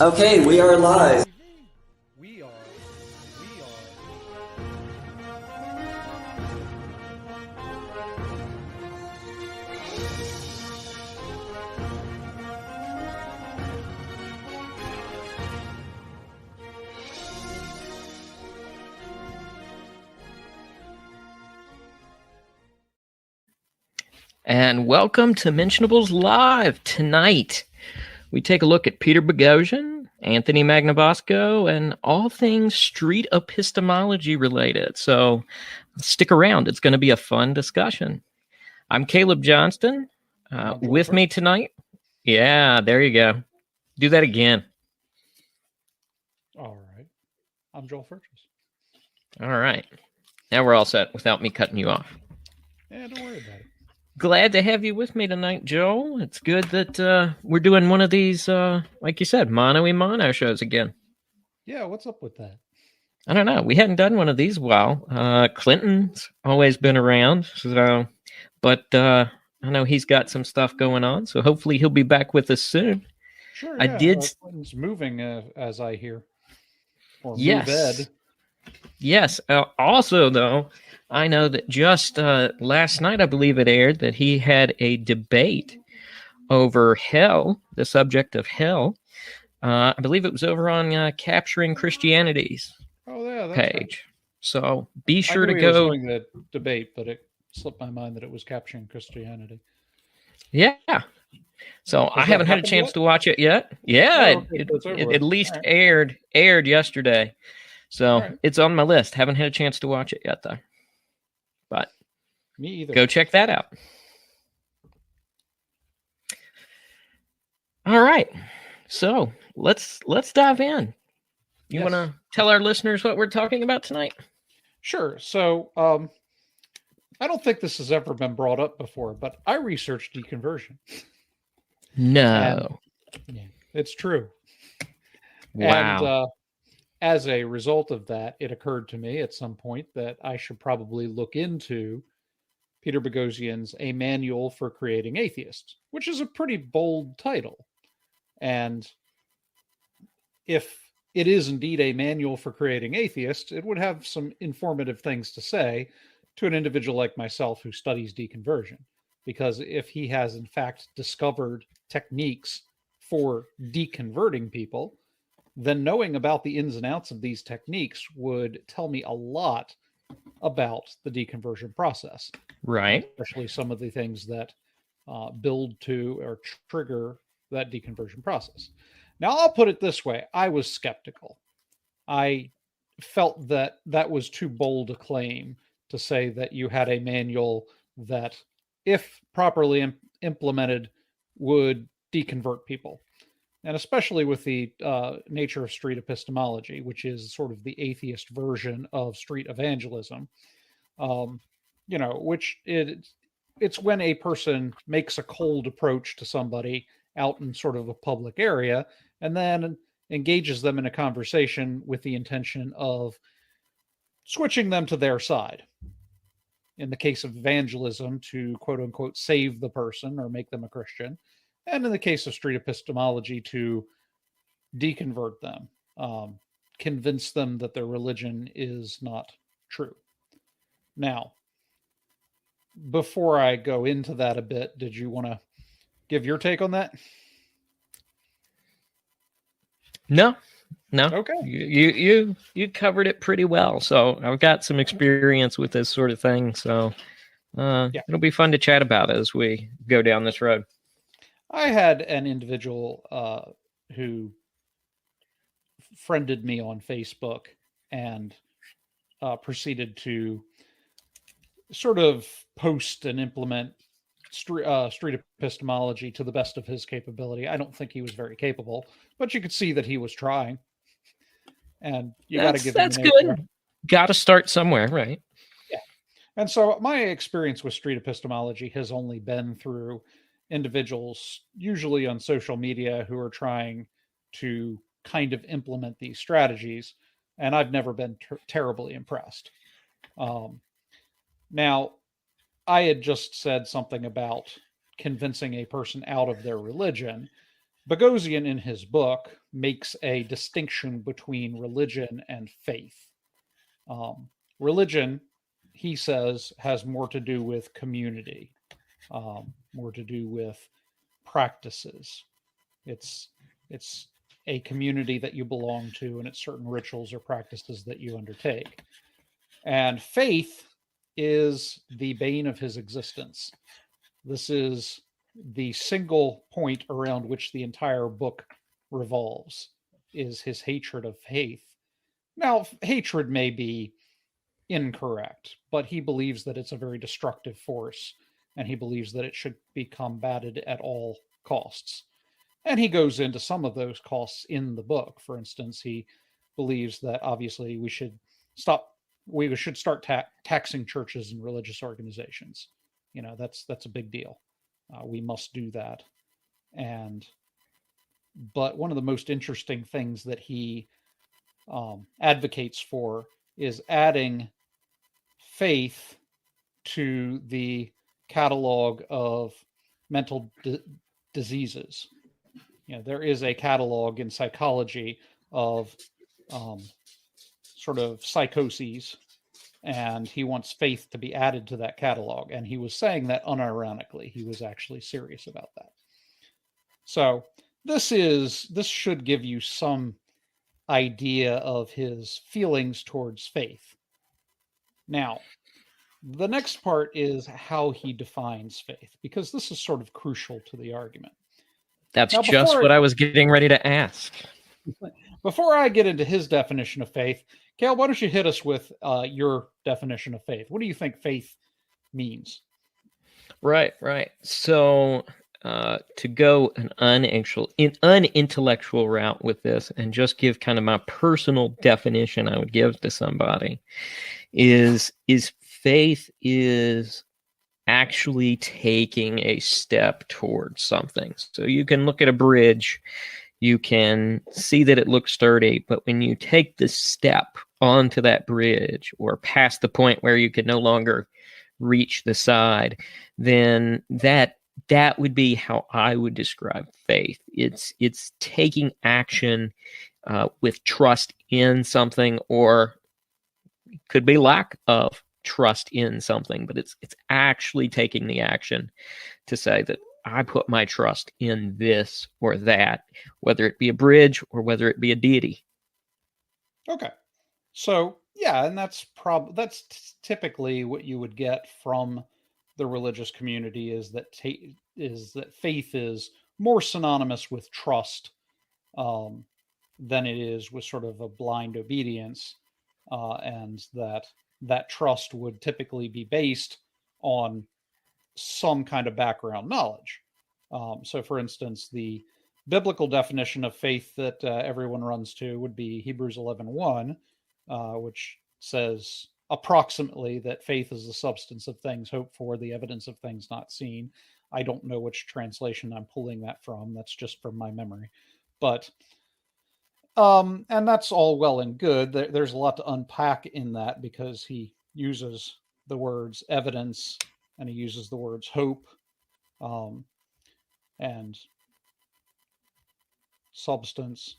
Okay, we are live. We are. And welcome to Mentionables Live. Tonight, we take a look at Peter Bagosian, Anthony Magnabosco, and all things street epistemology related. So stick around. It's going to be a fun discussion. I'm Caleb Johnston. With me tonight. Yeah, there you go. Do that again. All right. I'm Joel Furches. All right. Now we're all set without me cutting you off. Yeah, don't worry about it. Glad to have you with me tonight, Joel. It's good that we're doing one of these, like you said, mono-y-mono shows again. Yeah, what's up with that? I don't know. We hadn't done one of these a while. Clinton's always been around, but I know he's got some stuff going on, so hopefully he'll be back with us soon. Sure, I did. Clinton's moving, as I hear. Or yes. Move Ed. Yes. Also, though, I know that just last night, I believe it aired, that he had a debate over hell, the subject of hell. I believe it was over on Capturing Christianity's that's page. Right. So be sure to I go. was doing the debate, but it slipped my mind that it was Capturing Christianity. Yeah. So I haven't had a chance to watch it yet. Yeah, it at least aired yesterday. So it's on my list. Haven't had a chance to watch it yet, though. But me either. Go check that out. All right. So let's dive in. You want to tell our listeners what we're talking about tonight? Sure. So I don't think this has ever been brought up before, but I researched deconversion. No. Yeah, it's true. Wow. And as a result of that, it occurred to me at some point that I should probably look into Peter Bagosian's A Manual for Creating Atheists, which is a pretty bold title. And if it is indeed a manual for creating atheists, it would have some informative things to say to an individual like myself who studies deconversion. Because if he has, in fact, discovered techniques for deconverting people, then knowing about the ins and outs of these techniques would tell me a lot about the deconversion process. Right. Especially some of the things that build to or trigger that deconversion process. Now, I'll put it this way. I was skeptical. I felt that that was too bold a claim to say that you had a manual that, if properly implemented, would deconvert people. And especially with the nature of street epistemology, which is sort of the atheist version of street evangelism, which it's when a person makes a cold approach to somebody out in sort of a public area and then engages them in a conversation with the intention of switching them to their side. In the case of evangelism, to quote unquote save the person or make them a Christian. And in the case of street epistemology, to deconvert them, convince them that their religion is not true. Now, before I go into that a bit, did you want to give your take on that? No. Okay. You covered it pretty well. So I've got some experience with this sort of thing. So it'll be fun to chat about as we go down this road. I had an individual who friended me on Facebook and proceeded to sort of post and implement street epistemology to the best of his capability. I don't think he was very capable, but you could see that he was trying. And you got to give him that's good. Got to start somewhere, right? Yeah. And so my experience with street epistemology has only been through individuals, usually on social media, who are trying to kind of implement these strategies. And I've never been terribly impressed. Now, I had just said something about convincing a person out of their religion, Bagosian, in his book, makes a distinction between religion and faith. Religion, he says, has more to do with community, more to do with practices. It's a community that you belong to, and it's certain rituals or practices that you undertake. And faith is the bane of his existence. This is the single point around which the entire book revolves, is his hatred of faith. Now, hatred may be incorrect, but he believes that it's a very destructive force, and he believes that it should be combated at all costs. And he goes into some of those costs in the book. For instance, he believes that obviously we should start taxing churches and religious organizations. That's a big deal. We must do that. But one of the most interesting things that he advocates for is adding faith to the catalog of mental diseases. There is a catalog in psychology of sort of psychoses, and he wants faith to be added to that catalog. And he was saying that unironically. He was actually serious about that. So this should give you some idea of his feelings towards faith. Now, the next part is how he defines faith, because this is sort of crucial to the argument. That's just what I was getting ready to ask. Before I get into his definition of faith, Cale, why don't you hit us with your definition of faith? What do you think faith means? Right. So to go an unintellectual route with this and just give kind of my personal definition I would give to somebody is faith is actually taking a step towards something. So you can look at a bridge, you can see that it looks sturdy, but when you take the step onto that bridge or past the point where you can no longer reach the side, then that would be how I would describe faith. It's taking action with trust in something, or it could be lack of trust in something, but it's actually taking the action to say that I put my trust in this or that, whether it be a bridge or whether it be a deity. Okay. So, yeah, and that's typically what you would get from the religious community is that faith is more synonymous with trust than it is with sort of a blind obedience, and that trust would typically be based on some kind of background knowledge. So, for instance, the biblical definition of faith that everyone runs to would be Hebrews 11:1, which says approximately that faith is the substance of things hoped for, the evidence of things not seen. I don't know which translation I'm pulling that from. That's just from my memory. But and that's all well and good. There's a lot to unpack in that, because he uses the words evidence and he uses the words hope and substance.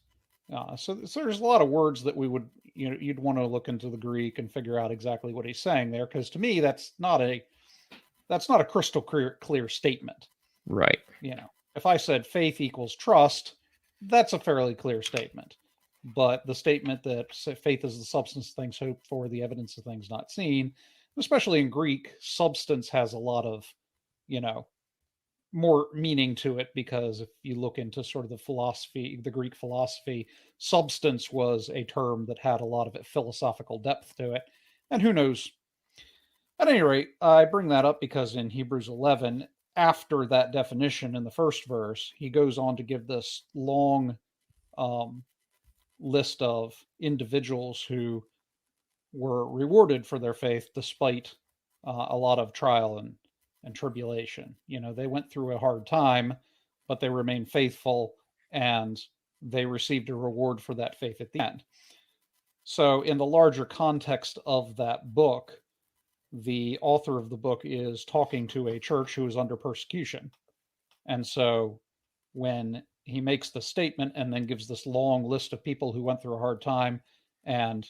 So there's a lot of words that we would, you'd want to look into the Greek and figure out exactly what he's saying there, because to me that's not a crystal clear statement. Right. If I said faith equals trust, that's a fairly clear statement. But the statement that faith is the substance of things hoped for, the evidence of things not seen, especially in Greek, substance has a lot of, more meaning to it, because if you look into sort of the Greek philosophy, substance was a term that had a lot of philosophical depth to it. And who knows? At any rate, I bring that up because in Hebrews 11, after that definition in the first verse, he goes on to give this long list of individuals who were rewarded for their faith despite a lot of trial and tribulation. They went through a hard time, but they remained faithful, and they received a reward for that faith at the end. So in the larger context of that book, the author of the book is talking to a church who is under persecution. And so when he makes the statement and then gives this long list of people who went through a hard time and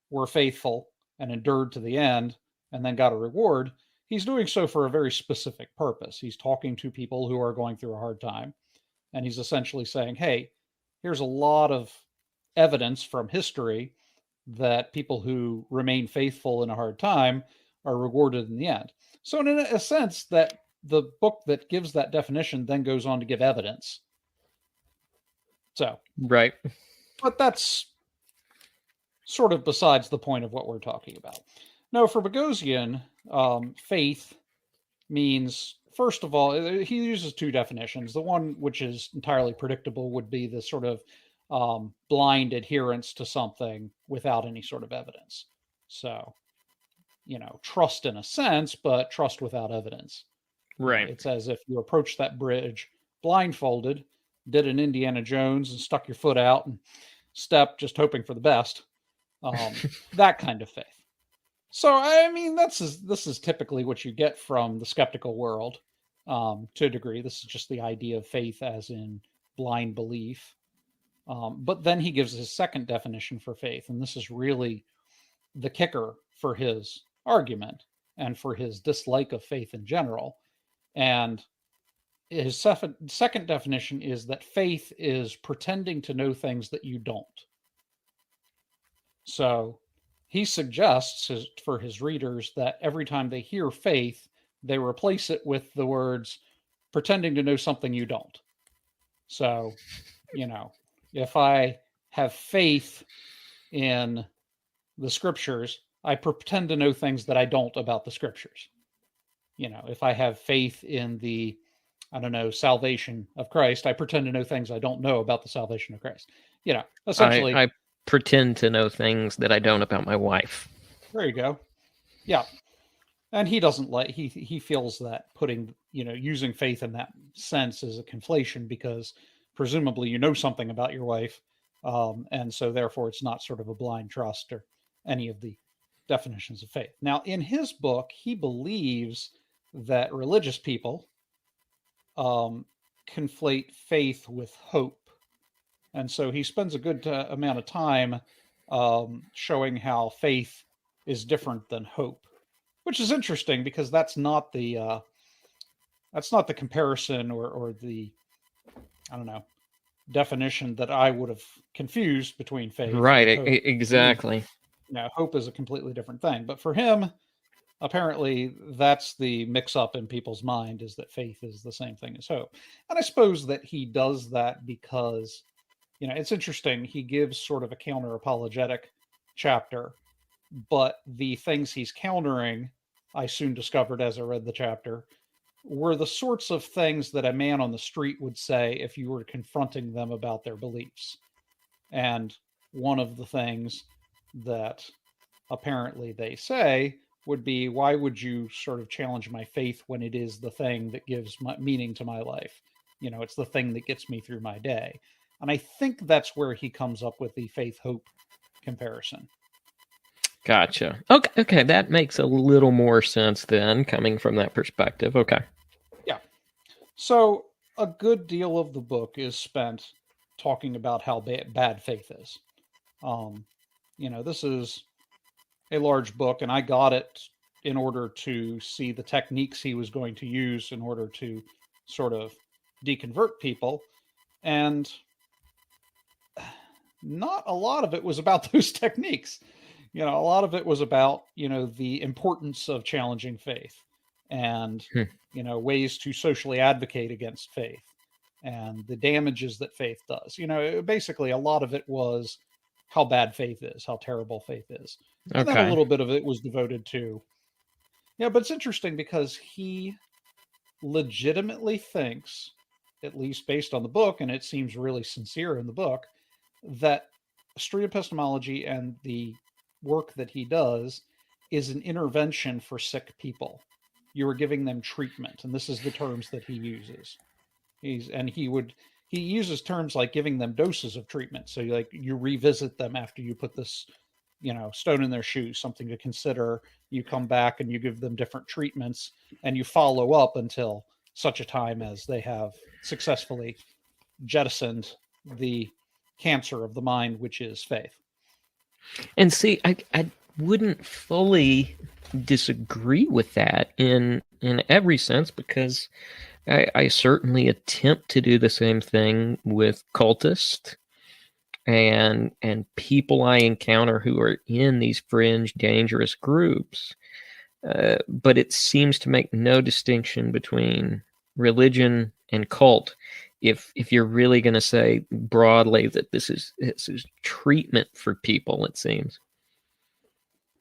were faithful and endured to the end and then got a reward, he's doing so for a very specific purpose. He's talking to people who are going through a hard time, and he's essentially saying, hey, here's a lot of evidence from history that people who remain faithful in a hard time are rewarded in the end. So in a sense, that the book that gives that definition then goes on to give evidence. So, right. But that's sort of besides the point of what we're talking about. Now, for Bagosian, faith means, first of all, he uses two definitions. The one which is entirely predictable would be the sort of blind adherence to something without any sort of evidence. So, trust in a sense, but trust without evidence. Right. It's as if you approached that bridge blindfolded, did an Indiana Jones and stuck your foot out and stepped just hoping for the best. That kind of faith. So, I mean, this is typically what you get from the skeptical world to a degree. This is just the idea of faith as in blind belief. But then he gives his second definition for faith, and this is really the kicker for his argument and for his dislike of faith in general. And his second definition is that faith is pretending to know things that you don't. So he suggests for his readers that every time they hear faith, they replace it with the words pretending to know something you don't. So, if I have faith in the scriptures, I pretend to know things that I don't about the scriptures. If I have faith in the, salvation of Christ, I pretend to know things I don't know about the salvation of Christ. Essentially. I pretend to know things that I don't about my wife. There you go. Yeah. And he doesn't he feels that putting, using faith in that sense is a conflation because presumably you know something about your wife. And so therefore it's not sort of a blind trust or any of the definitions of faith. Now, in his book, he believes that religious people conflate faith with hope. And so he spends a good amount of time showing how faith is different than hope, which is interesting because that's not the comparison or the, definition that I would have confused between faith. Right, and hope. Exactly. Hope is a completely different thing. But for him, apparently that's the mix-up in people's mind, is that faith is the same thing as hope. And I suppose that he does that because, it's interesting. He gives sort of a counter-apologetic chapter, but the things he's countering, I soon discovered as I read the chapter, were the sorts of things that a man on the street would say if you were confronting them about their beliefs. And one of the things that apparently they say would be, why would you sort of challenge my faith when it is the thing that gives meaning to my life? It's the thing that gets me through my day. And I think that's where he comes up with the faith-hope comparison. Gotcha. Okay, that makes a little more sense then, coming from that perspective. Okay. Yeah. So a good deal of the book is spent talking about how bad faith is. This is a large book, and I got it in order to see the techniques he was going to use in order to sort of deconvert people. And not a lot of it was about those techniques. A lot of it was about, the importance of challenging faith and, ways to socially advocate against faith and the damages that faith does. Basically a lot of it was how bad faith is, how terrible faith is. And then a little bit of it was devoted to, but it's interesting because he legitimately thinks, at least based on the book, and it seems really sincere in the book, that street epistemology and the work that he does is an intervention for sick people. You are giving them treatment, and this is the terms that he uses. He uses terms like giving them doses of treatment. So you revisit them after you put this, stone in their shoe, something to consider. You come back and you give them different treatments, and you follow up until such a time as they have successfully jettisoned the cancer of the mind, which is faith. And see, I wouldn't fully disagree with that in every sense, because I certainly attempt to do the same thing with cultists and people I encounter who are in these fringe, dangerous groups. But it seems to make no distinction between religion and cult. If you're really going to say broadly that this is treatment for people, it seems.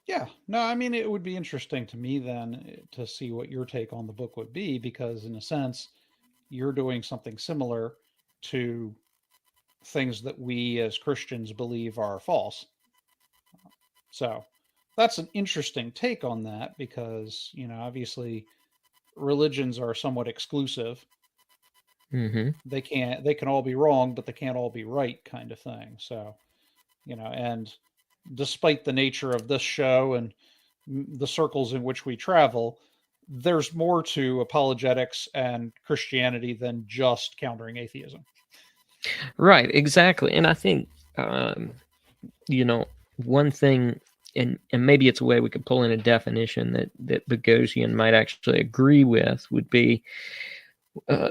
Yeah, no, I mean, it would be interesting to me then to see what your take on the book would be, because in a sense, you're doing something similar to things that we as Christians believe are false. So that's an interesting take on that, because, obviously religions are somewhat exclusive. Mm-hmm. They can all be wrong, but they can't all be right, kind of thing. So, and despite the nature of this show and the circles in which we travel, there's more to apologetics and Christianity than just countering atheism. Right, exactly. And I think, one thing, and maybe it's a way we could pull in a definition that Bagosian might actually agree with, would be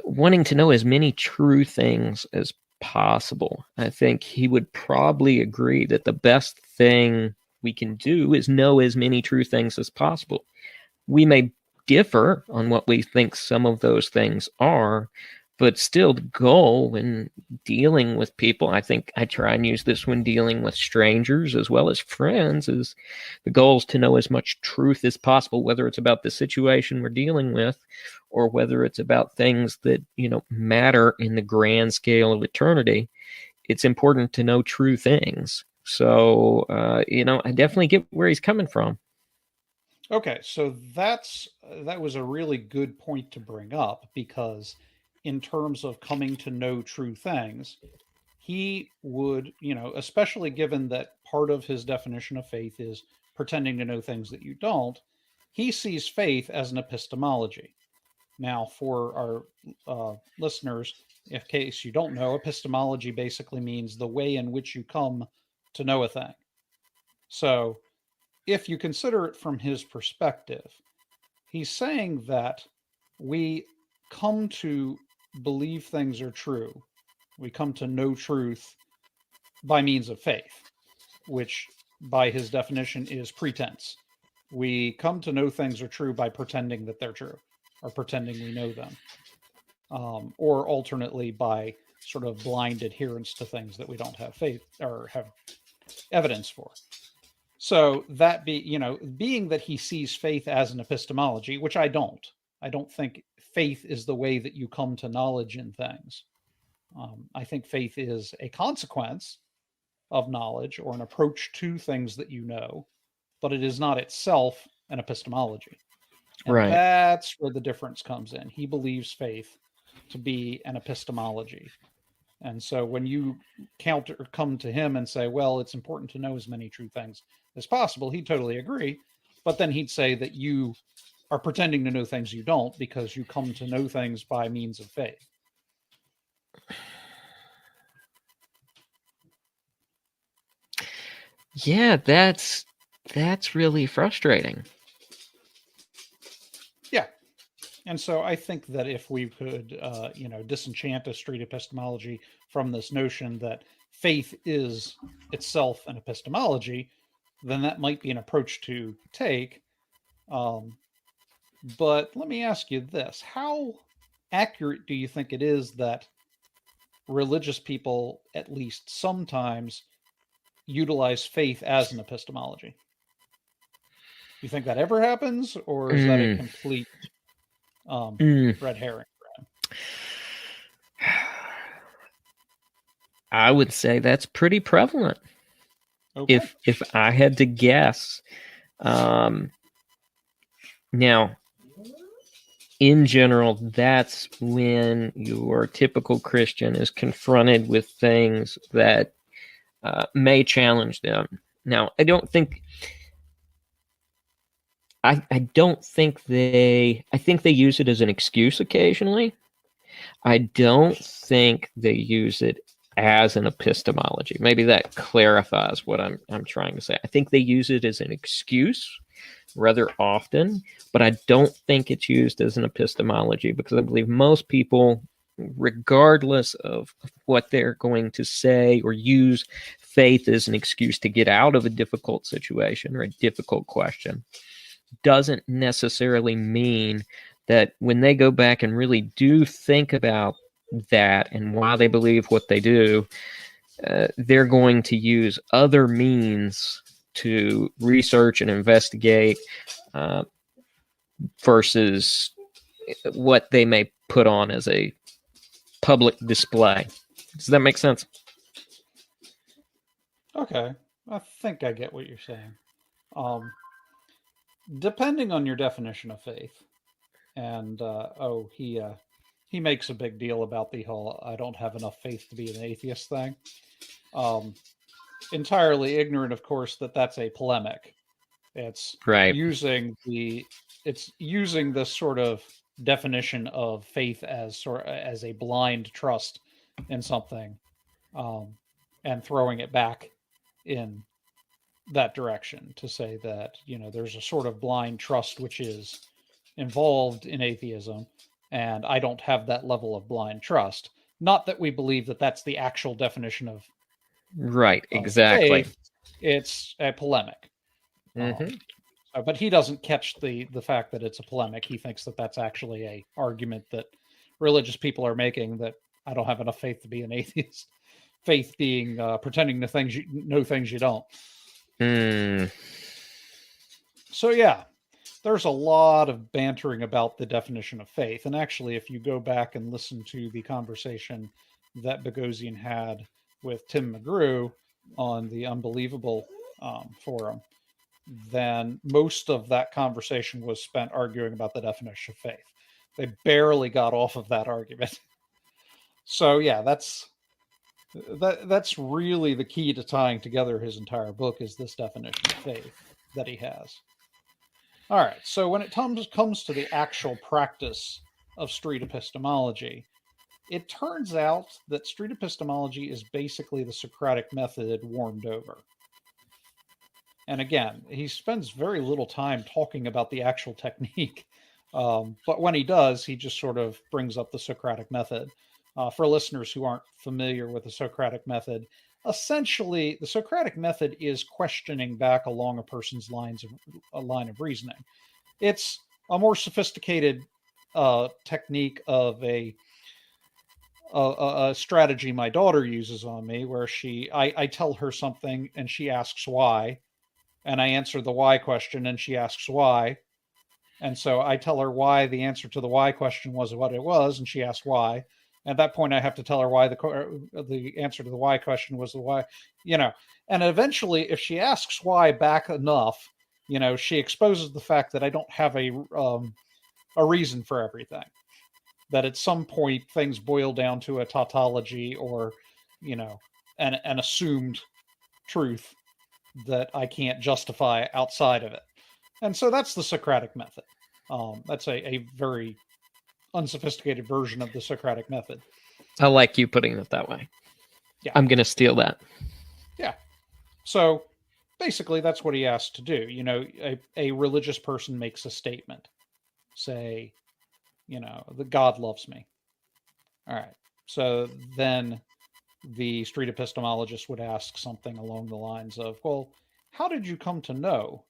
wanting to know as many true things as possible. I think he would probably agree that the best thing we can do is know as many true things as possible. We may differ on what we think some of those things are, but still the goal when dealing with people, I think I try and use this when dealing with strangers as well as friends, is the goal is to know as much truth as possible, whether it's about the situation we're dealing with or whether it's about things that, matter in the grand scale of eternity. It's important to know true things. So, I definitely get where he's coming from. Okay, so that was a really good point to bring up, because in terms of coming to know true things, he would, especially given that part of his definition of faith is pretending to know things that you don't, he sees faith as an epistemology. Now, for our listeners, in case you don't know, epistemology basically means the way in which you come to know a thing. So, if you consider it from his perspective, he's saying that we come to believe things are true. We come to know truth by means of faith, which by his definition is pretense. We come to know things are true by pretending that they're true, or pretending we know them, or alternately by sort of blind adherence to things that we don't have faith or have evidence for. So that being that he sees faith as an epistemology, which I don't think faith is the way that you come to knowledge in things. I think faith is a consequence of knowledge or an approach to things that you know, but it is not itself an epistemology. And Right. That's where the difference comes in. He believes faith to be an epistemology. And so when you come to him and say, well, it's important to know as many true things as possible, he'd totally agree. But then he'd say that you are pretending to know things you don't, because you come to know things by means of faith. Yeah, that's really frustrating. Yeah. And so I think that if we could, disenchant a street epistemology from this notion that faith is itself an epistemology, then that might be an approach to take. But let me ask you this. How accurate do you think it is that religious people, at least sometimes, utilize faith as an epistemology? Do you think that ever happens, or is that a complete red herring? I would say that's pretty prevalent. Okay. If I had to guess. Now, in general, that's when your typical Christian is confronted with things that may challenge them. Now, I don't think they use it as an excuse occasionally, I don't think they use it as an epistemology. Maybe that clarifies what I'm trying to say. I think they use it as an excuse rather often, but I don't think it's used as an epistemology, because I believe most people, regardless of what they're going to say or use faith as an excuse to get out of a difficult situation or a difficult question, doesn't necessarily mean that when they go back and really do think about that and why they believe what they do, they're going to use other means to research and investigate versus what they may put on as a public display. Does that make sense? Okay, I think I get what you're saying. Depending on your definition of faith, and he makes a big deal about the whole "I don't have enough faith to be an atheist" thing. Entirely ignorant, of course, that that's a polemic. It's right. using this sort of definition of faith as a blind trust in something, and throwing it back in that direction to say that there's a sort of blind trust which is involved in atheism, and I don't have that level of blind trust. Not that we believe that that's the actual definition of right, exactly. faith. It's a polemic. Mm-hmm. But he doesn't catch the fact that it's a polemic. He thinks that that's actually a argument that religious people are making, that I don't have enough faith to be an atheist. Faith being pretending to know things you don't. So yeah, there's a lot of bantering about the definition of faith. And actually, if you go back and listen to the conversation that Bagosian had with Tim McGrew on the Unbelievable forum, then most of that conversation was spent arguing about the definition of faith. They barely got off of that argument. So yeah, that's really the key to tying together his entire book, is this definition of faith that he has. All right, so when it comes to the actual practice of street epistemology, it turns out that street epistemology is basically the Socratic method warmed over. And again, he spends very little time talking about the actual technique. But when he does, he just sort of brings up the Socratic method. For listeners who aren't familiar with the Socratic method, essentially, the Socratic method is questioning back along a person's line of reasoning. It's a more sophisticated technique of a strategy my daughter uses on me, where I tell her something and she asks why, and I answer the why question and she asks why. And so I tell her why the answer to the why question was what it was, and she asked why. At that point, I have to tell her why the answer to the why question was the why, And eventually, if she asks why back enough, she exposes the fact that I don't have a reason for everything. That at some point things boil down to a tautology, or, an assumed truth that I can't justify outside of it. And so that's the Socratic method. That's a very unsophisticated version of the Socratic method. I like you putting it that way. Yeah. I'm going to steal that. Yeah. So basically that's what he asked to do. A religious person makes a statement. Say, that God loves me. All right. So then the street epistemologist would ask something along the lines of, well, how did you come to know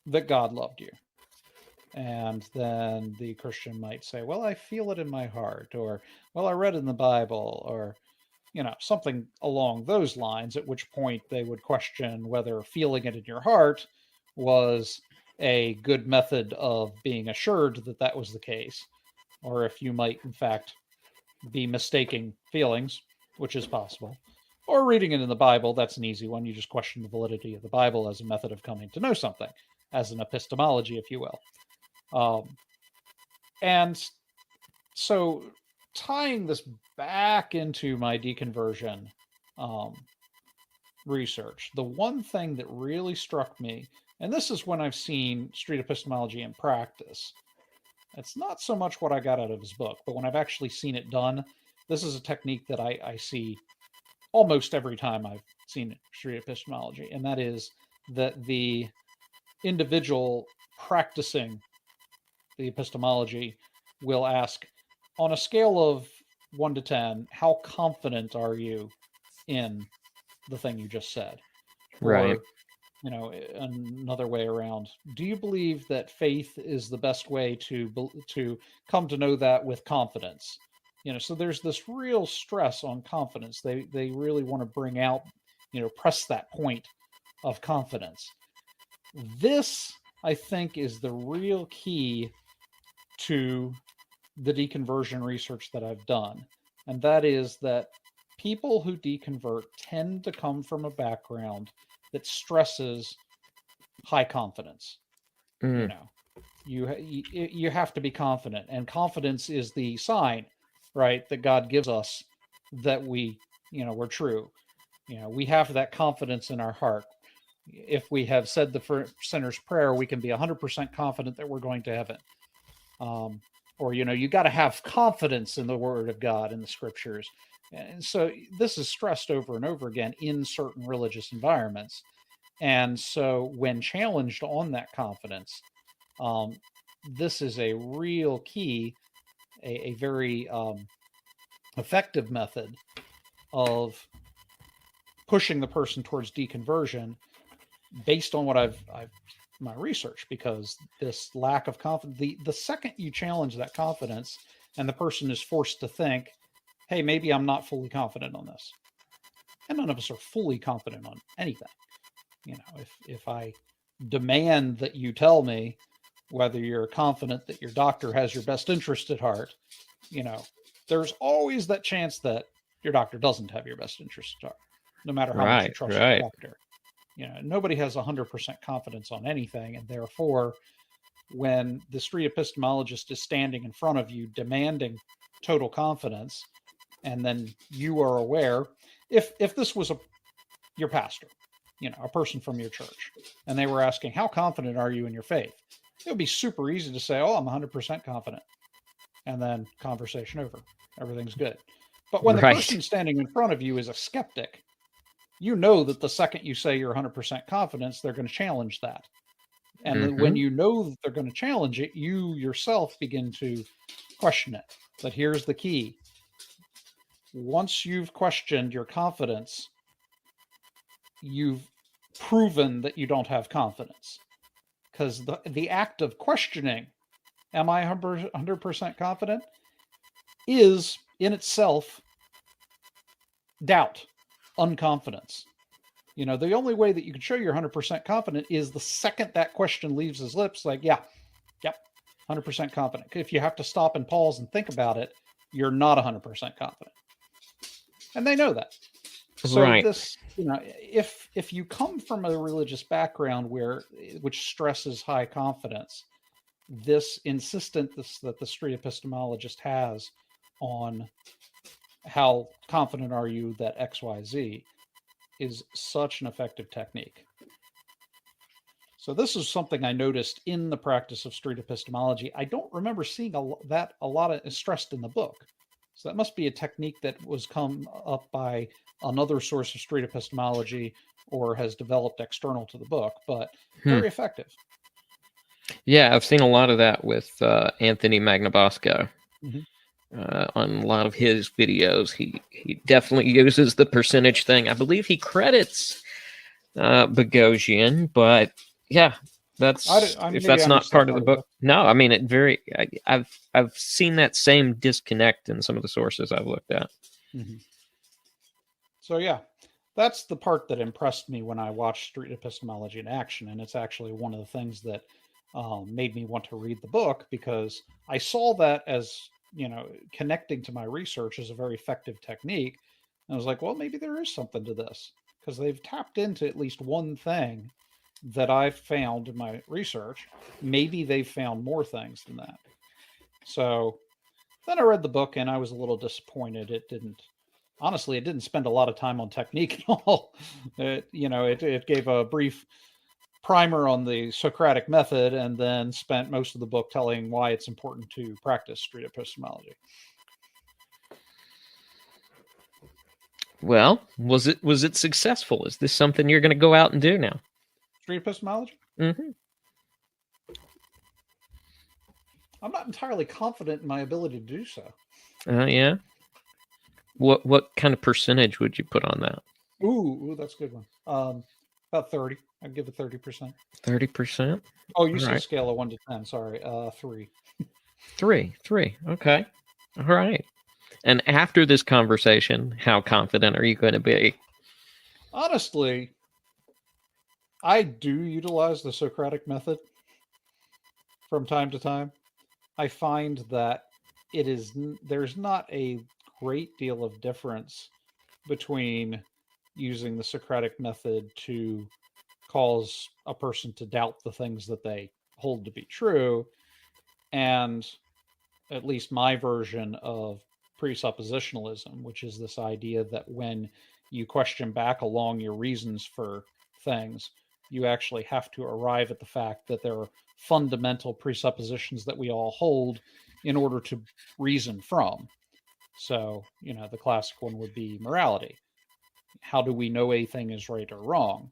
that God loved you? And then the Christian might say, well, I feel it in my heart, or, well, I read in the Bible, or, something along those lines, at which point they would question whether feeling it in your heart was a good method of being assured that that was the case, or if you might, in fact, be mistaking feelings, which is possible. Or reading it in the Bible, that's an easy one. You just question the validity of the Bible as a method of coming to know something, as an epistemology, if you will. And so tying this back into my deconversion research, the one thing that really struck me, and this is when I've seen street epistemology in practice, That's not so much what I got out of his book, but when I've actually seen it done, this is a technique that I see almost every time I've seen street epistemology, and that is that the individual practicing the epistemology will ask, on a scale of 1 to 10, how confident are you in the thing you just said? Right. Or, another way around, do you believe that faith is the best way to come to know that with confidence? So there's this real stress on confidence. They really want to bring out, press that point of confidence. This, I think, is the real key to the deconversion research that I've done. And that is that people who deconvert tend to come from a background that stresses high confidence. Mm. You have to be confident, and confidence is the sign, right, that God gives us that we're true. We have that confidence in our heart. If we have said the sinner's prayer, we can be 100% confident that we're going to heaven. Or, you got to have confidence in the word of God, in the scriptures. And so this is stressed over and over again in certain religious environments. And so when challenged on that confidence, this is a real key, a very effective method of pushing the person towards deconversion based on what I've my research, because this lack of confidence, the second you challenge that confidence and the person is forced to think, hey, maybe I'm not fully confident on this. And none of us are fully confident on anything. If I demand that you tell me whether you're confident that your doctor has your best interest at heart, there's always that chance that your doctor doesn't have your best interest at heart, no matter how much you trust your doctor. Nobody has 100% confidence on anything. And therefore, when the street epistemologist is standing in front of you demanding total confidence, and then you are aware, if this was your pastor, a person from your church, and they were asking, how confident are you in your faith? It would be super easy to say, oh, I'm 100% confident. And then conversation over. Everything's good. But when the person standing in front of you is a skeptic, that the second you say you're 100% confident, they're going to challenge that. And when you know that they're going to challenge it, you yourself begin to question it. But here's the key. Once you've questioned your confidence, you've proven that you don't have confidence. Because the act of questioning, am I 100% confident, is in itself doubt, unconfidence. The only way that you can show you're 100% confident is the second that question leaves his lips, like, yep, 100% confident. If you have to stop and pause and think about it, you're not 100% confident. And they know that. So this, if you come from a religious background which stresses high confidence, this insistence that the street epistemologist has on how confident are you that XYZ is such an effective technique. So this is something I noticed in the practice of street epistemology. I don't remember seeing a lot of stressed in the book. So that must be a technique that was come up by another source of street epistemology or has developed external to the book, but very effective. Yeah, I've seen a lot of that with Anthony Magnabosco. On a lot of his videos, he definitely uses the percentage thing. I believe he credits Bagosian, but yeah, if that's not part of the book. No, I mean I've seen that same disconnect in some of the sources I've looked at. So yeah, that's the part that impressed me when I watched street epistemology in action, and it's actually one of the things that made me want to read the book, because I saw that as connecting to my research as a very effective technique. And I was like, well, maybe there is something to this, because they've tapped into at least one thing that I've found in my research. Maybe they've found more things than that. So then I read the book and I was a little disappointed. It didn't spend a lot of time on technique at all. It gave a brief primer on the Socratic Method, and then spent most of the book telling why it's important to practice street epistemology. Well, was it successful? Is this something you're going to go out and do now? Street epistemology? Mm-hmm. I'm not entirely confident in my ability to do so. Yeah. What kind of percentage would you put on that? Ooh, that's a good one. About 30. I'd give it 30%. 30%? Oh, you said scale of 1 to 10. Sorry, 3. 3. Okay. All right. And after this conversation, how confident are you going to be? Honestly, I do utilize the Socratic Method from time to time. I find that there's not a great deal of difference between using the Socratic Method to cause a person to doubt the things that they hold to be true, and at least my version of presuppositionalism, which is this idea that when you question back along your reasons for things, you actually have to arrive at the fact that there are fundamental presuppositions that we all hold in order to reason from. So, the classic one would be morality. How do we know a thing is right or wrong?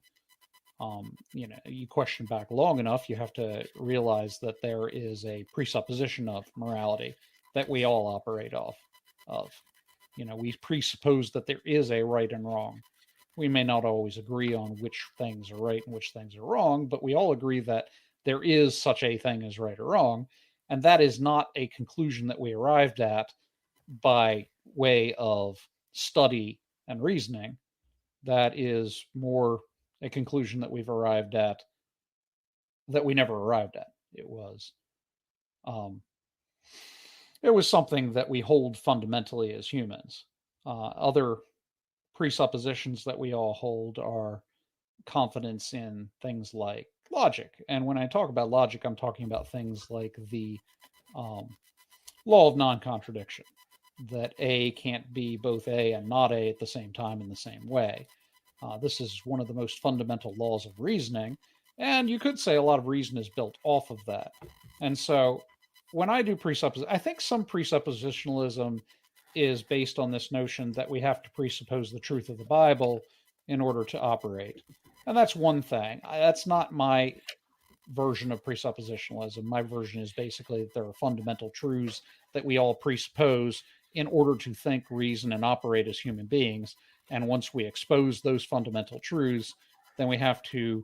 You question back long enough, you have to realize that there is a presupposition of morality that we all operate off of. We presuppose that there is a right and wrong. We may not always agree on which things are right and which things are wrong, but we all agree that there is such a thing as right or wrong. And that is not a conclusion that we arrived at by way of study and reasoning. That is more a conclusion that we've arrived at that we never arrived at. It was something that we hold fundamentally as humans. Other presuppositions that we all hold are confidence in things like logic. And when I talk about logic, I'm talking about things like the law of non-contradiction, that A can't be both A and not A at the same time in the same way. This is one of the most fundamental laws of reasoning, and you could say a lot of reason is built off of that. And so when I do presupposition, I think some presuppositionalism is based on this notion that we have to presuppose the truth of the Bible in order to operate. And that's one thing. That's not my version of presuppositionalism. My version is basically that there are fundamental truths that we all presuppose in order to think, reason, and operate as human beings. And once we expose those fundamental truths, then we have to.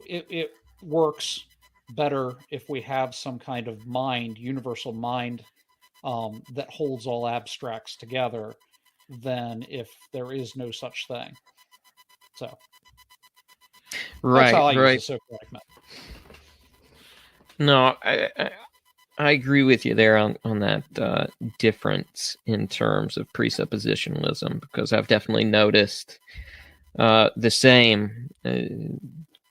It works better if we have some kind of mind, universal mind, that holds all abstracts together, than if there is no such thing. So, that's how I use the Socratic Method. No, I agree with you there on that difference in terms of presuppositionalism, because I've definitely noticed the same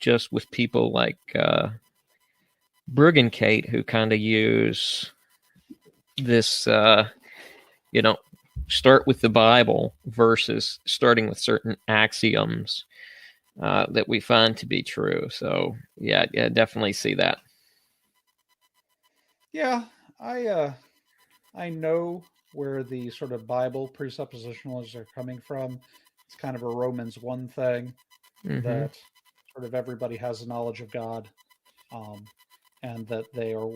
just with people like Bruggencate, who kind of use this, start with the Bible versus starting with certain axioms that we find to be true. So, yeah, definitely see that. Yeah, I know where the sort of Bible presuppositionalists are coming from. It's kind of a Romans 1 thing, that sort of everybody has a knowledge of God, and that they are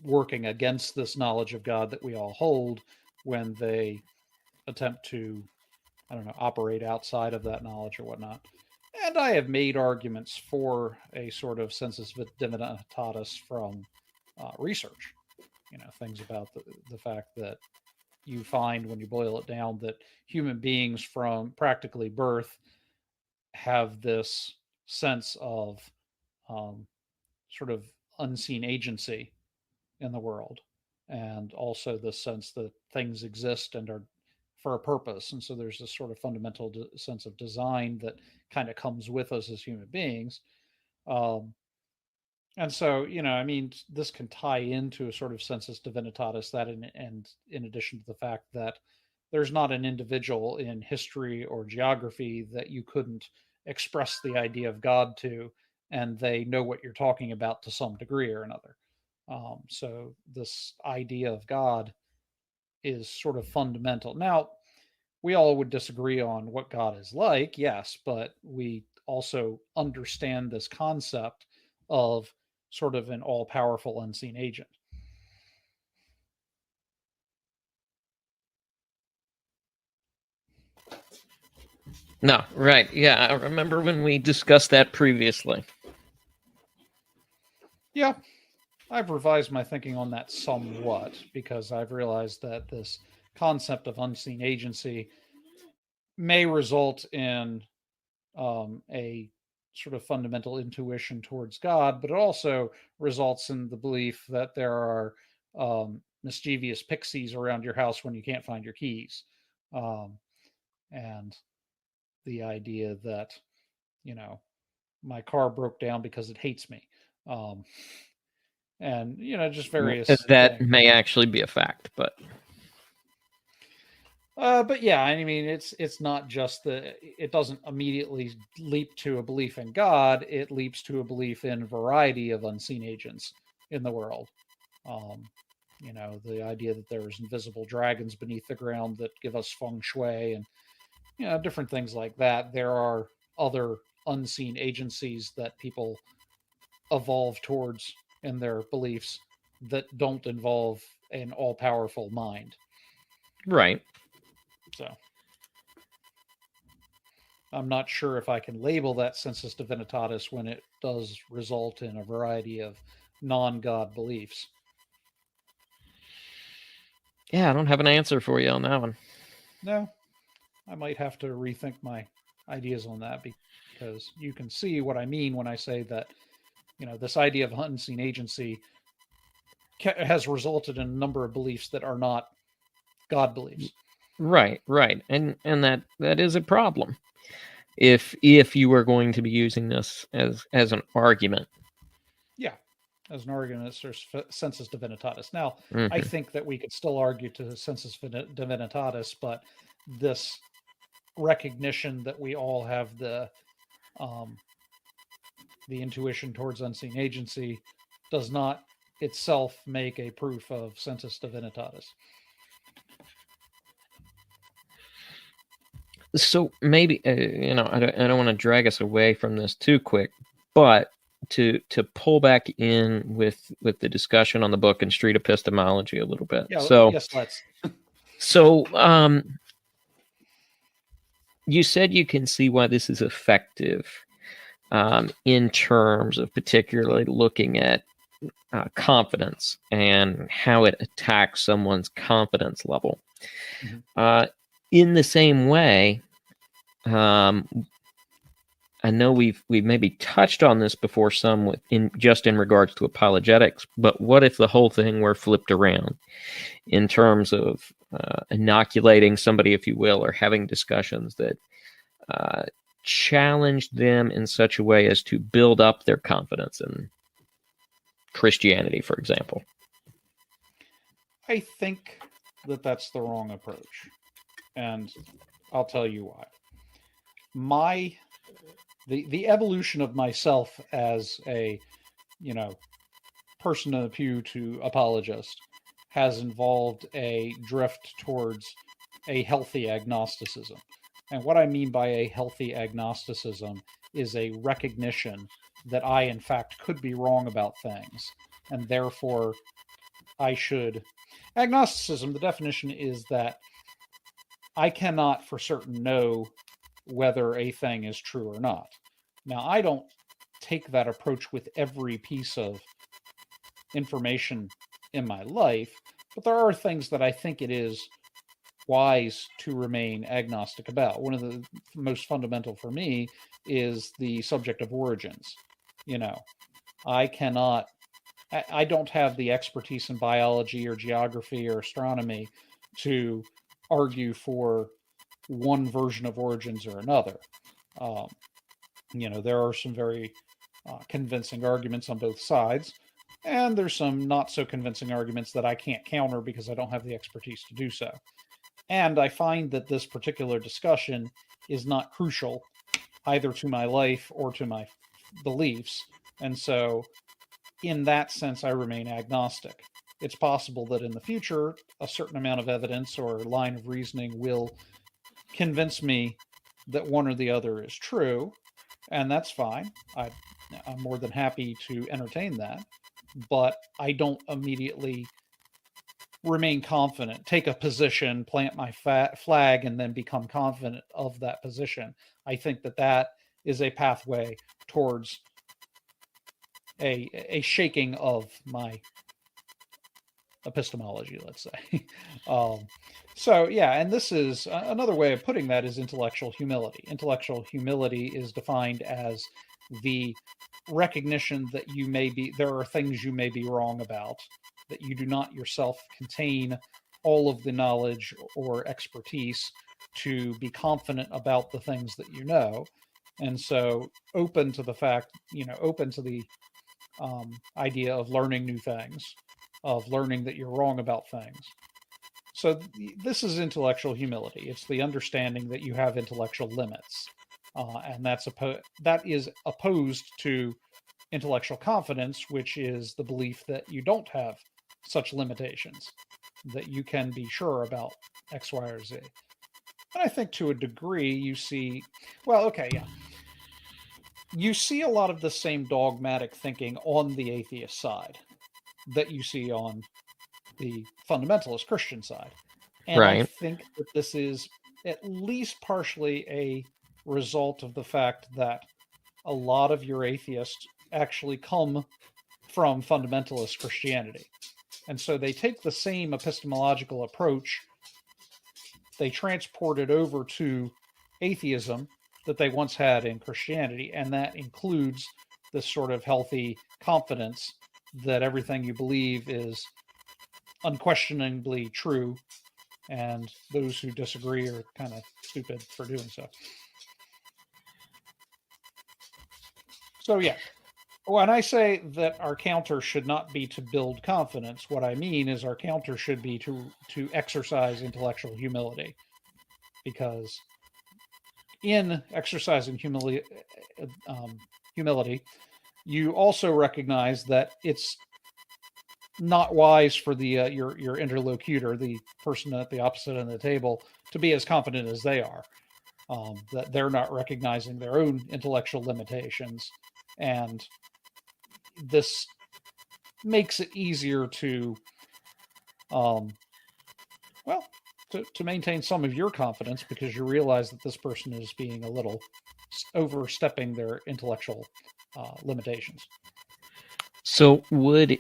working against this knowledge of God that we all hold when they attempt to, operate outside of that knowledge or whatnot. And I have made arguments for a sort of sensus divinitatis from research. Things about the fact that you find, when you boil it down, that human beings from practically birth have this sense of sort of unseen agency in the world, and also the sense that things exist and are for a purpose. And so there's this sort of fundamental sense of design that kind of comes with us as human beings. And so, this can tie into a sort of sensus divinitatis, that and in addition to the fact that there's not an individual in history or geography that you couldn't express the idea of God to, and they know what you're talking about to some degree or another. So this idea of God is sort of fundamental. Now, we all would disagree on what God is like, yes, but we also understand this concept of sort of an all powerful unseen agent. No, right. Yeah, I remember when we discussed that previously. Yeah, I've revised my thinking on that somewhat because I've realized that this concept of unseen agency may result in a sort of fundamental intuition towards God, but it also results in the belief that there are mischievous pixies around your house when you can't find your keys. And the idea that, you know, my car broke down because it hates me. And, you know, just various that things. may actually be a fact, but yeah, I mean, it's not just it doesn't immediately leap to a belief in God. It leaps to a belief in a variety of unseen agents in the world. You know, the idea that there's invisible dragons beneath the ground that give us feng shui and, you know, different things like that. There are other unseen agencies that people evolve towards in their beliefs that don't involve an all-powerful mind. right. So I'm not sure if I can label that sensus divinitatis when it does result in a variety of non-God beliefs. Yeah, I don't have an answer for you on that one. No, I might have to rethink my ideas on that because you can see what I mean when I say that, you know, this idea of unseen agency has resulted in a number of beliefs that are not God beliefs. Right, and that is a problem. If you were going to be using this as an argument, yeah, as an argument or sensus divinitatis. Now, mm-hmm. I think that we could still argue to sensus divinitatis, but this recognition that we all have the intuition towards unseen agency does not itself make a proof of sensus divinitatis. So maybe you know, I don't want to drag us away from this too quick, but to pull back in with the discussion on the book and street epistemology a little bit. Yeah, so yes, let's. So you said you can see why this is effective in terms of particularly looking at confidence and how it attacks someone's confidence level. Mm-hmm. In the same way, I know we've maybe touched on this before some in regards to apologetics, but what if the whole thing were flipped around in terms of inoculating somebody, if you will, or having discussions that challenge them in such a way as to build up their confidence in Christianity, for example? I think that that's the wrong approach. And I'll tell you why. The evolution of myself as a, you know, person in the pew to apologist has involved a drift towards a healthy agnosticism. And what I mean by a healthy agnosticism is a recognition that I, in fact, could be wrong about things. And therefore, I should. Agnosticism, the definition is that I cannot for certain know whether a thing is true or not. Now, I don't take that approach with every piece of information in my life, but there are things that I think it is wise to remain agnostic about. One of the most fundamental for me is the subject of origins. You know, I don't have the expertise in biology or geography or astronomy to argue for one version of origins or another. You know, there are some very convincing arguments on both sides, and there's some not so convincing arguments that I can't counter because I don't have the expertise to do so. And I find that this particular discussion is not crucial either to my life or to my beliefs. And so, in that sense, I remain agnostic. It's possible that in the future, a certain amount of evidence or line of reasoning will convince me that one or the other is true, and that's fine. I'm more than happy to entertain that, but I don't immediately remain confident, take a position, plant my flag, and then become confident of that position. I think that that is a pathway towards a shaking of my epistemology, let's say. So, yeah, and this is another way of putting that is intellectual humility. Intellectual humility is defined as the recognition that there are things you may be wrong about, that you do not yourself contain all of the knowledge or expertise to be confident about the things that you know. And so open to the fact, open to the idea of learning new things, of learning that you're wrong about things. So this is intellectual humility. It's the understanding that you have intellectual limits, and that is opposed to intellectual confidence, which is the belief that you don't have such limitations, that you can be sure about X, Y, or Z. And I think to a degree you see, you see a lot of the same dogmatic thinking on the atheist side that you see on the fundamentalist Christian side. And Right. I think that this is at least partially a result of the fact that a lot of your atheists actually come from fundamentalist Christianity. And so they take the same epistemological approach, they transport it over to atheism that they once had in Christianity, and that includes this sort of healthy confidence that everything you believe is unquestioningly true, and those who disagree are kind of stupid for doing so. So, yeah. When I say that our counter should not be to build confidence, what I mean is our counter should be to exercise intellectual humility, because in exercising humility, you also recognize that it's not wise for the your interlocutor, the person at the opposite end of the table, to be as confident as they are. That they're not recognizing their own intellectual limitations, and this makes it easier to, to maintain some of your confidence, because you realize that this person is being a little overstepping their intellectual limitations. So would it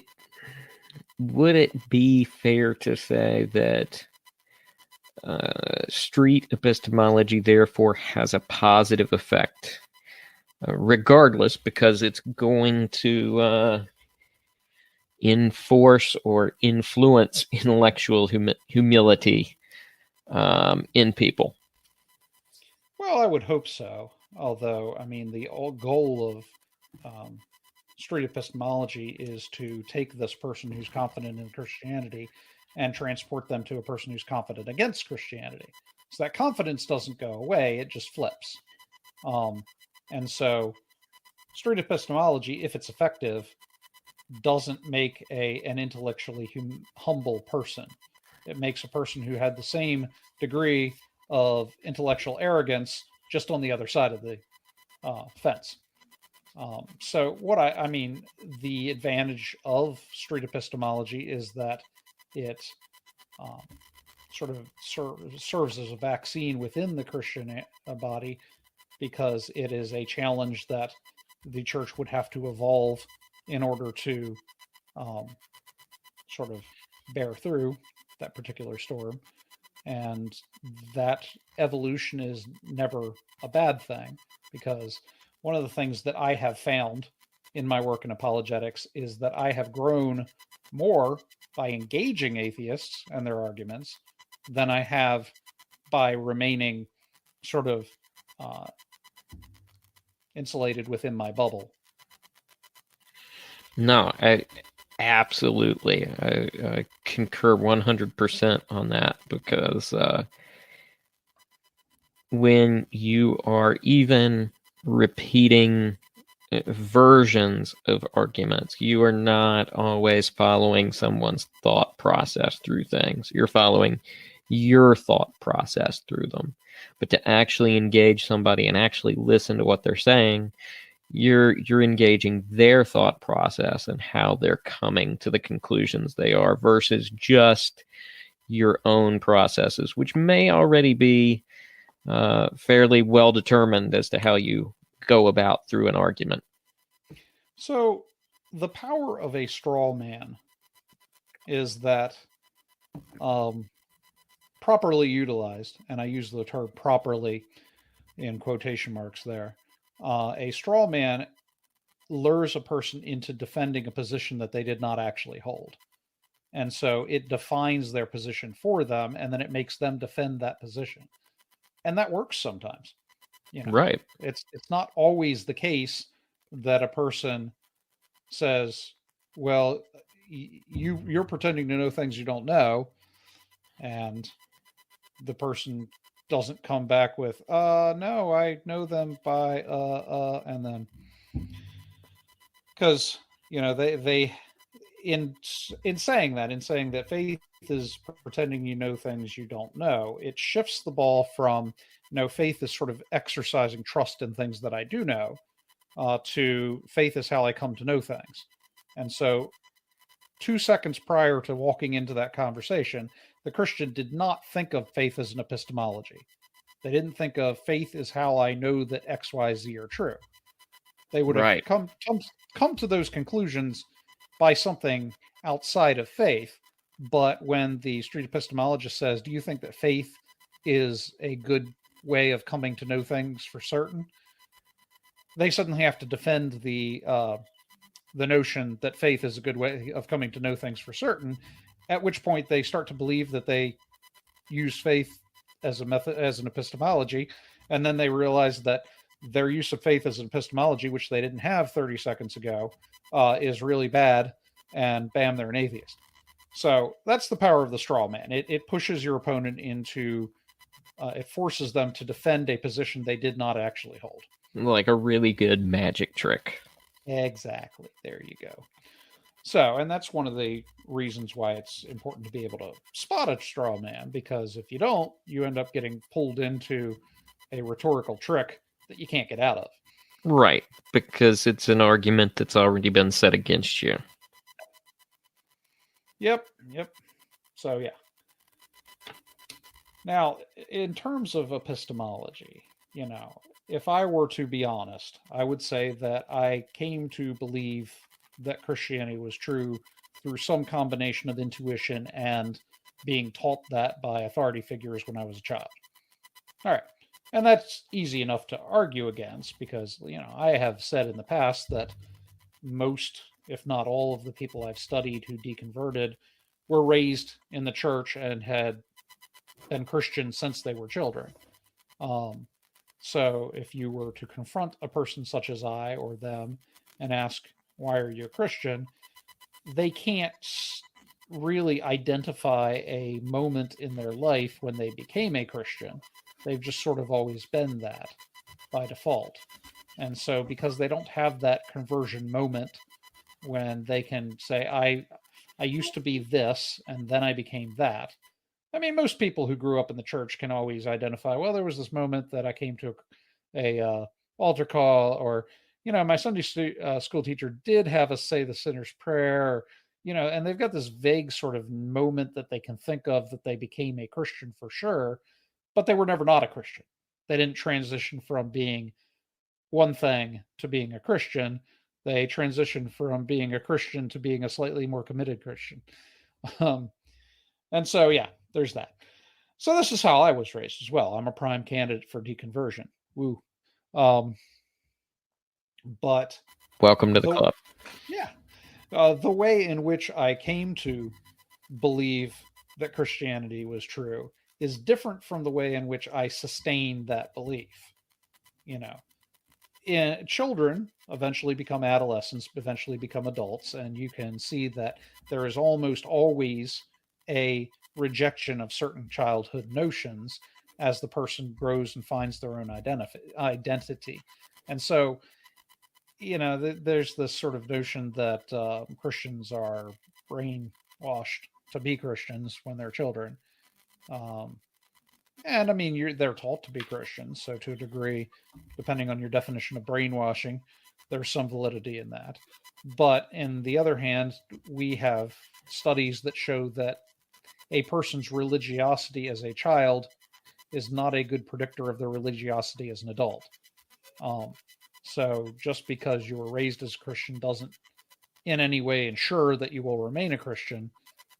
be fair to say that street epistemology therefore has a positive effect, regardless, because it's going to enforce or influence intellectual humility in people? Well, I would hope so. Although, I mean, the goal of street epistemology is to take this person who's confident in Christianity and transport them to a person who's confident against Christianity. So that confidence doesn't go away, it just flips. And so street epistemology, if it's effective, doesn't make an intellectually humble person. It makes a person who had the same degree of intellectual arrogance just on the other side of the fence. So what I mean, the advantage of street epistemology is that it sort of serves as a vaccine within the Christian body, because it is a challenge that the church would have to evolve in order to sort of bear through that particular storm. And that evolution is never a bad thing, because one of the things that I have found in my work in apologetics is that I have grown more by engaging atheists and their arguments than I have by remaining sort of insulated within my bubble. No, I concur 100% on that, because when you are even repeating versions of arguments. You are not always following someone's thought process through things. You're following your thought process through them. But to actually engage somebody and actually listen to what they're saying, you're engaging their thought process and how they're coming to the conclusions they are versus just your own processes, which may already be fairly well determined as to how you go about through an argument. So, the power of a straw man is that properly utilized, and I use the term properly in quotation marks there, a straw man lures a person into defending a position that they did not actually hold. And so it defines their position for them, and then it makes them defend that position. And that works sometimes. Right. It's not always the case that a person says, well, you're pretending to know things you don't know, and the person doesn't come back with no, I know them by and then because they in saying that faith is pretending you know things you don't know, it shifts the ball from faith is sort of exercising trust in things that I do know, to faith is how I come to know things. And so 2 seconds prior to walking into that conversation, the Christian did not think of faith as an epistemology. They didn't think of faith as how I know that X, Y, Z are true. They would have come to those conclusions by something outside of faith. But when the street epistemologist says, do you think that faith is a good way of coming to know things for certain? They suddenly have to defend the notion that faith is a good way of coming to know things for certain, at which point they start to believe that they use faith as a method, as an epistemology, and then they realize that their use of faith as an epistemology, which they didn't have 30 seconds ago, is really bad, and bam, they're an atheist. So that's the power of the straw man. It pushes your opponent into, it forces them to defend a position they did not actually hold. Like a really good magic trick. Exactly. There you go. So, and that's one of the reasons why it's important to be able to spot a straw man, because if you don't, you end up getting pulled into a rhetorical trick that you can't get out of. Right, because it's an argument that's already been set against you. Yep. So, yeah. Now, in terms of epistemology, if I were to be honest, I would say that I came to believe that Christianity was true through some combination of intuition and being taught that by authority figures when I was a child. All right. And that's easy enough to argue against because, I have said in the past that most, if not all, of the people I've studied who deconverted were raised in the church and had been Christian since they were children. So if you were to confront a person such as I or them and ask, why are you a Christian? They can't really identify a moment in their life when they became a Christian. They've just sort of always been that by default. And so because they don't have that conversion moment when they can say, I used to be this and then I became that. I mean, most people who grew up in the church can always identify, well, there was this moment that I came to a altar call, or, my Sunday school teacher did have us say the sinner's prayer, and they've got this vague sort of moment that they can think of that they became a Christian for sure, but they were never not a Christian. They didn't transition from being one thing to being a Christian. They transitioned from being a Christian to being a slightly more committed Christian. And so, yeah, there's that. So this is how I was raised as well. I'm a prime candidate for deconversion. Woo. But welcome to the club. Yeah. The way in which I came to believe that Christianity was true is different from the way in which I sustained that belief. Children eventually become adolescents, eventually become adults, and you can see that there is almost always a rejection of certain childhood notions as the person grows and finds their own identity. And so, there's this sort of notion that Christians are brainwashed to be Christians when they're children. And I mean, they're taught to be Christians. So to a degree, depending on your definition of brainwashing, there's some validity in that. But in the other hand, we have studies that show that a person's religiosity as a child is not a good predictor of their religiosity as an adult. So just because you were raised as a Christian doesn't in any way ensure that you will remain a Christian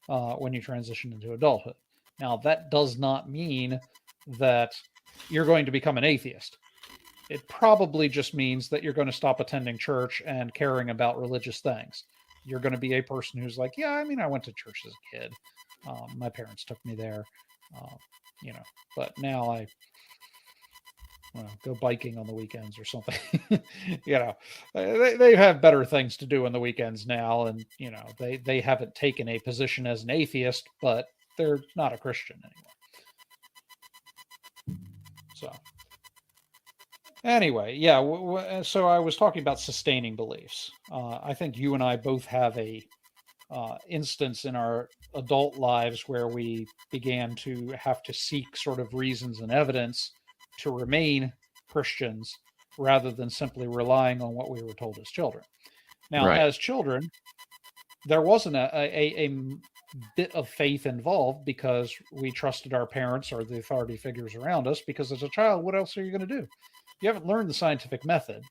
when you transition into adulthood. Now, that does not mean that you're going to become an atheist. It probably just means that you're going to stop attending church and caring about religious things. You're going to be a person who's like, yeah, I mean, I went to church as a kid. My parents took me there, but now I go biking on the weekends or something. They have better things to do on the weekends now. And, they haven't taken a position as an atheist, but they're not a Christian anymore. So anyway, yeah. So I was talking about sustaining beliefs. I think you and I both have a instance in our adult lives where we began to have to seek sort of reasons and evidence to remain Christians rather than simply relying on what we were told as children. Now, as children, there wasn't a bit of faith involved because we trusted our parents or the authority figures around us, because as a child, what else are you going to do? You haven't learned the scientific method.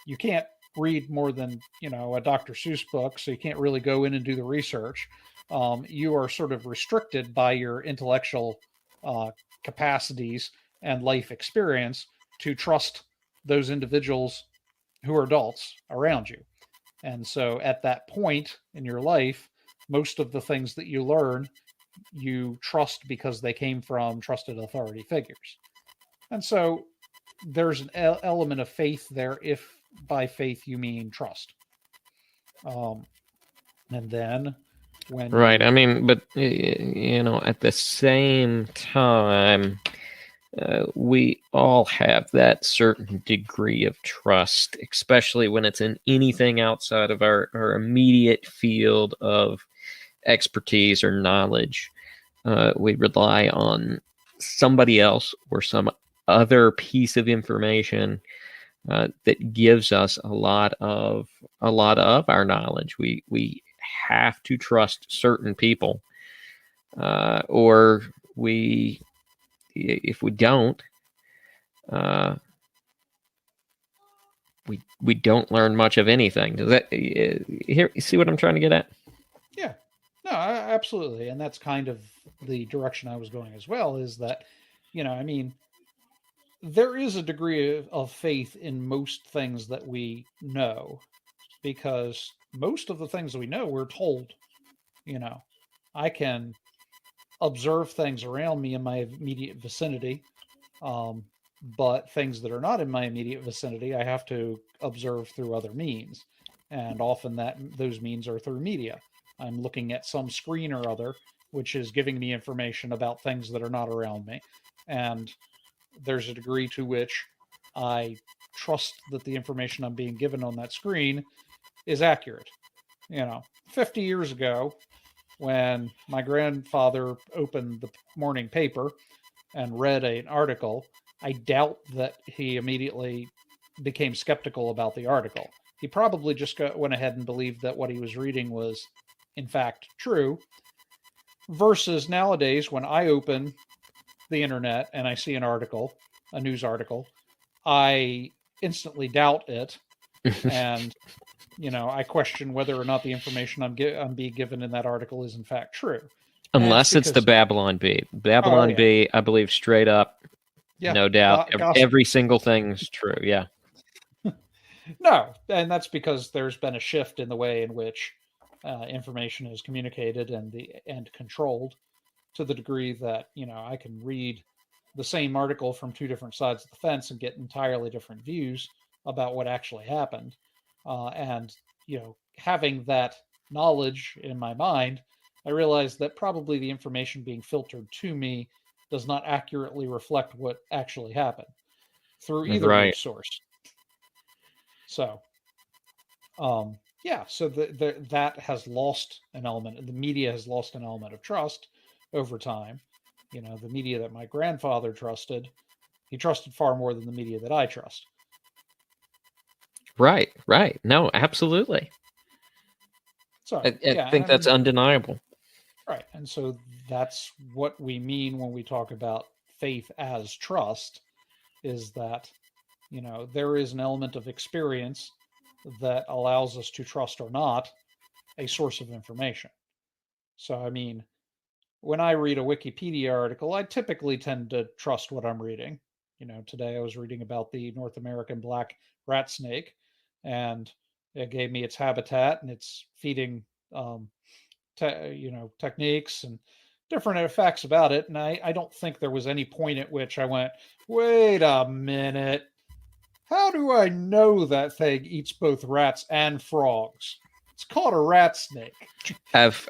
You can't read more than, a Dr. Seuss book, so you can't really go in and do the research. You are sort of restricted by your intellectual capacities and life experience to trust those individuals who are adults around you. And so at that point in your life, most of the things that you learn, you trust because they came from trusted authority figures. And so there's an element of faith there, if by faith you mean trust. And then when I mean, but at the same time, we all have that certain degree of trust, especially when it's in anything outside of our immediate field of expertise or knowledge. We rely on somebody else or some other piece of information that gives us a lot of our knowledge. We have to trust certain people, or if we don't, we don't learn much of anything. Does that you see what I'm trying to get at? Yeah, no, absolutely, and that's kind of the direction I was going as well. Is that, I mean, there is a degree of faith in most things that we know, because most of the things that we know we're told. I can observe things around me in my immediate vicinity, but things that are not in my immediate vicinity, I have to observe through other means, and often those means are through media. I'm looking at some screen or other, which is giving me information about things that are not around me, and there's a degree to which I trust that the information I'm being given on that screen is accurate. 50 years ago, when my grandfather opened the morning paper and read an article, I doubt that he immediately became skeptical about the article. He probably just went ahead and believed that what he was reading was, in fact, true. Versus nowadays, when I open the internet and I see an article, a news article, I instantly doubt it. And, I question whether or not the information I'm being given in that article is in fact true. Unless it's the Babylon Bee. Babylon Bee, I believe straight up, no doubt. Every single thing's true, yeah. No, and that's because there's been a shift in the way in which information is communicated and controlled, to the degree that, I can read the same article from two different sides of the fence and get entirely different views about what actually happened. And, having that knowledge in my mind, I realized that probably the information being filtered to me does not accurately reflect what actually happened through either news source. So, yeah, so that has lost an element. The media has lost an element of trust over time. The media that my grandfather trusted, he trusted far more than the media that I trust. Right, right. No, absolutely. So, I yeah, think that's undeniable. right. And so that's what we mean when we talk about faith as trust, is that, there is an element of experience that allows us to trust or not a source of information. So, I mean, when I read a Wikipedia article, I typically tend to trust what I'm reading. Today I was reading about the North American black rat snake, and it gave me its habitat and its feeding, techniques and different facts about it. And I don't think there was any point at which I went, wait a minute, how do I know that thing eats both rats and frogs? It's called a rat snake. I've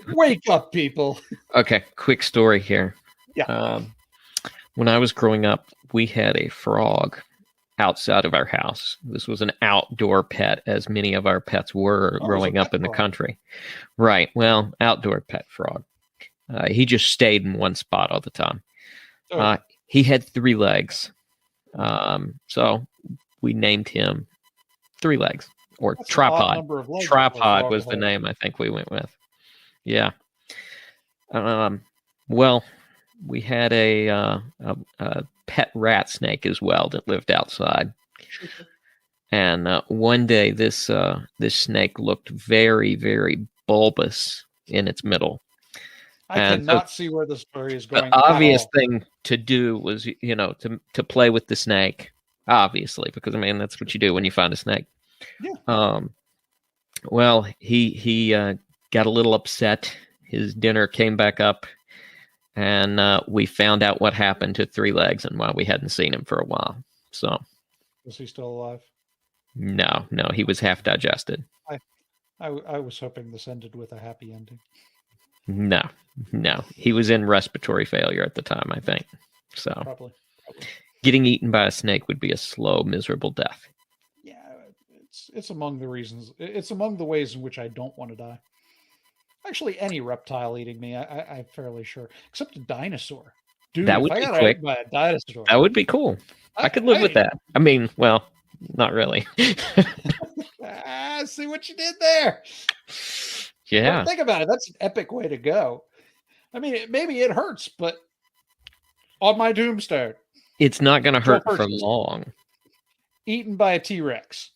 Wake up, people. Okay, quick story here. Yeah. When I was growing up, we had a frog outside of our house. This was an outdoor pet, as many of our pets were growing up in the country. Right. Well, outdoor pet frog. He just stayed in one spot all the time. He had 3 legs. So we named him 3 Legs, or That's Tripod. Tripod was the name I think we went with. Yeah. Well, we had a pet rat snake as well that lived outside. And one day, this snake looked very, very bulbous in its middle. I cannot see where the story is going. The obvious thing to do was, to play with the snake, obviously, because I mean that's what you do when you find a snake. Yeah. Well, he got a little upset. His dinner came back up, and we found out what happened to 3 Legs and why we hadn't seen him for a while. So, was he still alive? No, he was half digested. I was hoping this ended with a happy ending. No, he was in respiratory failure at the time, I think. So, probably. Getting eaten by a snake would be a slow, miserable death. Yeah, it's among the reasons. It's among the ways in which I don't want to die. Actually, any reptile eating me, I'm fairly sure, except a dinosaur. Dude, that would if be I got quick. Eaten by a dinosaur, that would be cool. I could live with that. I mean, well, not really. See what you did there. Yeah. But think about it. That's an epic way to go. I mean, maybe it hurts, but on my tombstone, it's not going to hurt for long. Eaten by a T-Rex.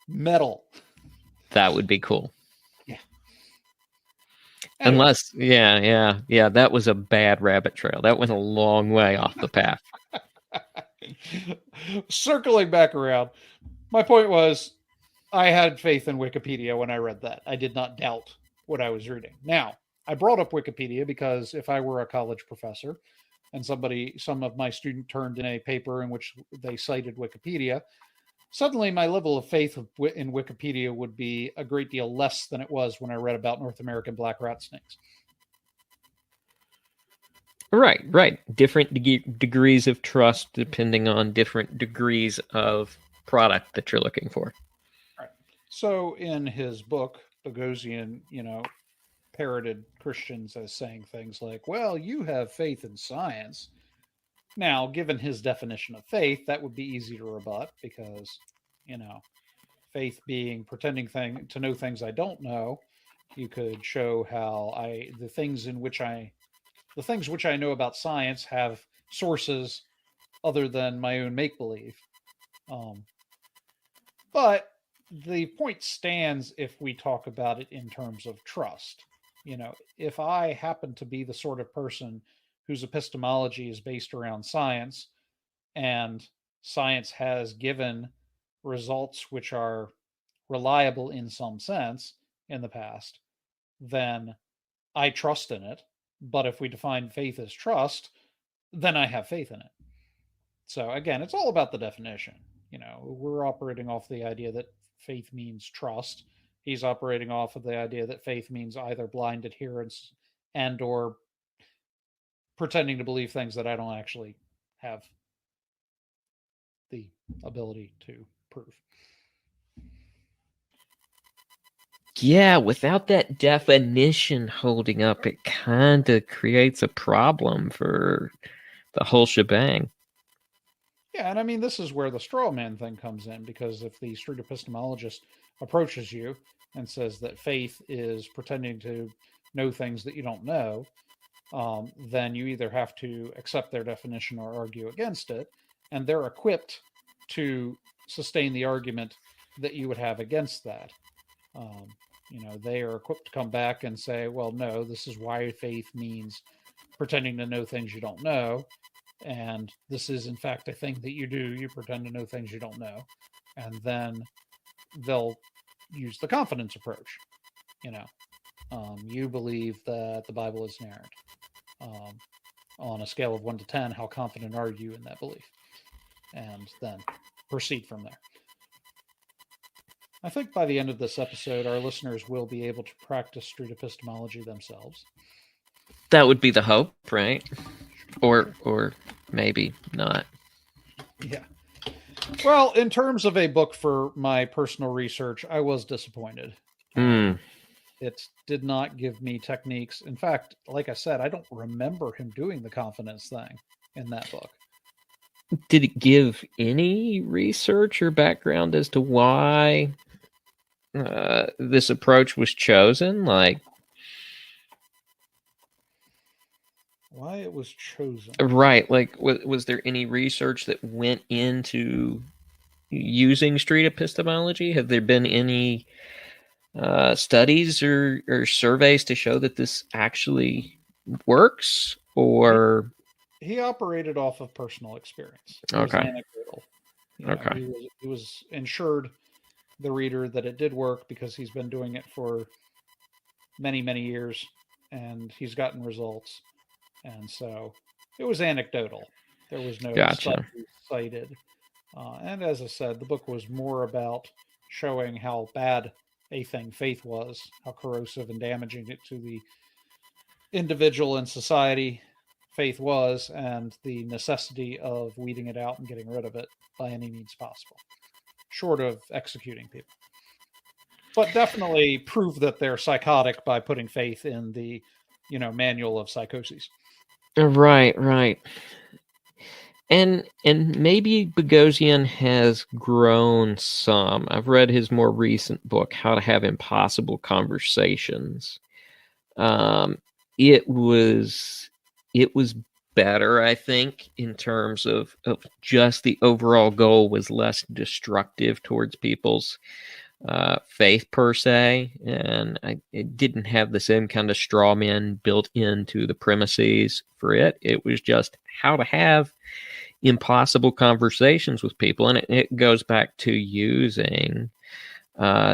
Metal. That would be cool. Yeah. Anyway. Unless, yeah, that was a bad rabbit trail. That went a long way off the path. Circling back around, my point was, I had faith in Wikipedia when I read that. I did not doubt what I was reading. Now, I brought up Wikipedia because if I were a college professor and some of my student turned in a paper in which they cited Wikipedia, suddenly my level of faith in Wikipedia would be a great deal less than it was when I read about North American black rat snakes. Right. Different degrees of trust depending on different degrees of product that you're looking for. Right. So in his book, Bagosian, parroted Christians as saying things like, well, you have faith in science. Now, given his definition of faith, that would be easy to rebut because, faith being pretending to know things I don't know, you could show how the things which I know about science have sources other than my own make-believe. But the point stands if we talk about it in terms of trust. If I happen to be the sort of person whose epistemology is based around science, and science has given results which are reliable in some sense in the past, then I trust in it. But if we define faith as trust, then I have faith in it. So again, it's all about the definition. We're operating off the idea that faith means trust. He's operating off of the idea that faith means either blind adherence and or pretending to believe things that I don't actually have the ability to proof. Yeah, without that definition holding up, it kind of creates a problem for the whole shebang. Yeah, and I mean, this is where the straw man thing comes in, because if the street epistemologist approaches you and says that faith is pretending to know things that you don't know, then you either have to accept their definition or argue against it, and they're equipped to sustain the argument that you would have against that. Um, they are equipped to come back and say, well, no, this is why faith means pretending to know things you don't know. And this is, in fact, a thing that you do. You pretend to know things you don't know. And then they'll use the confidence approach. You believe that the Bible is inerrant. On a scale of 1 to 10, how confident are you in that belief? And then proceed from there. I think by the end of this episode, our listeners will be able to practice street epistemology themselves. That would be the hope, right? Or maybe not. Yeah. Well, in terms of a book for my personal research, I was disappointed. It did not give me techniques. In fact, like I said, I don't remember him doing the confidence thing in that book. Did it give any research or background as to why this approach was chosen? Like, why it was chosen? Right. Like, was there any research that went into using street epistemology? Have there been any studies or surveys to show that this actually works? Or he operated off of personal experience. It okay. was anecdotal. Okay. He was ensured the reader that it did work because he's been doing it for many, many years, and he's gotten results. And so it was anecdotal. There was no study cited. And as I said, the book was more about showing how bad a thing faith was, how corrosive and damaging it to the individual and society faith was, and the necessity of weeding it out and getting rid of it by any means possible, short of executing people. But definitely prove that they're psychotic by putting faith in the, manual of psychoses. Right. And maybe Bagosian has grown some. I've read his more recent book, How to Have Impossible Conversations. It was better, I think, in terms of just the overall goal was less destructive towards people's faith per se, and it didn't have the same kind of straw man built into the premises for it. It was just how to have impossible conversations with people, and it goes back to using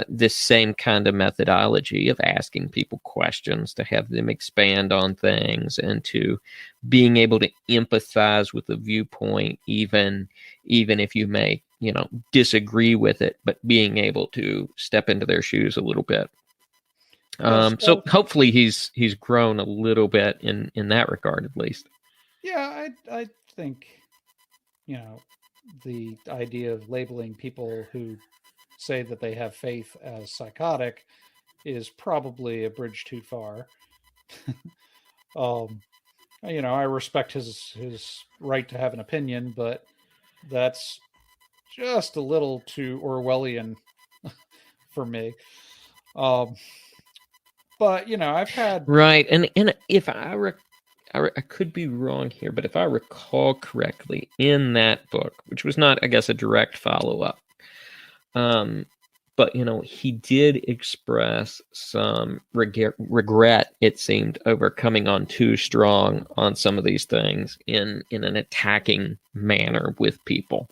this same kind of methodology of asking people questions to have them expand on things and to being able to empathize with the viewpoint, even if you may disagree with it, but being able to step into their shoes a little bit. So hopefully he's grown a little bit in that regard, at least. Yeah, I think the idea of labeling people who say that they have faith as psychotic is probably a bridge too far. I respect his right to have an opinion, but that's just a little too Orwellian for me. But I've had right, and if I could be wrong here, but if I recall correctly, in that book, which was not, I guess, a direct follow-up, but he did express some regret, it seemed, over coming on too strong on some of these things in an attacking manner with people.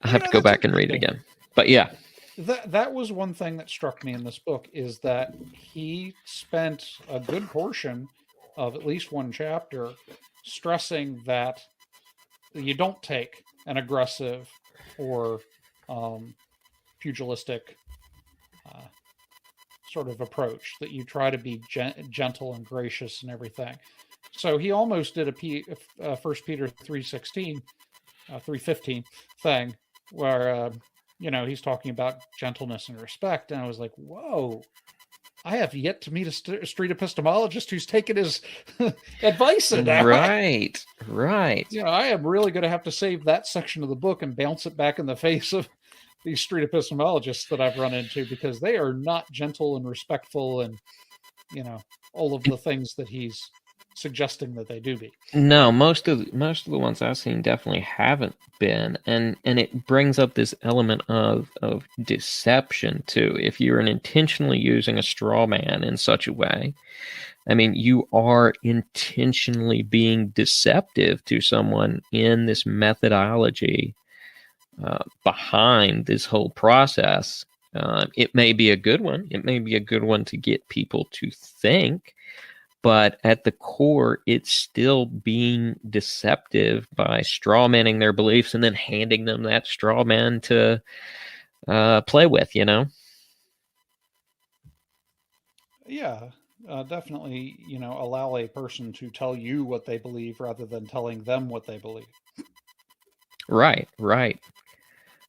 I have to go back and read it again. But yeah. That was one thing that struck me in this book, is that he spent a good portion of at least one chapter stressing that you don't take an aggressive or pugilistic sort of approach, that you try to be gentle and gracious and everything. So he almost did a 1 Peter 3:16 315 thing where, he's talking about gentleness and respect. And I was like, whoa, I have yet to meet a street epistemologist who's taken his advice. And Right. I am really going to have to save that section of the book and bounce it back in the face of these street epistemologists that I've run into, because they are not gentle and respectful and, all of the things that he's suggesting that they do be. No, most of the ones I've seen definitely haven't been, and it brings up this element of deception too. If you're intentionally using a straw man in such a way, I mean, you are intentionally being deceptive to someone in this methodology behind this whole process. It may be a good one. It may be a good one to get people to think. But at the core, it's still being deceptive by strawmanning their beliefs and then handing them that straw man to play with, Yeah, definitely, allow a person to tell you what they believe rather than telling them what they believe. Right.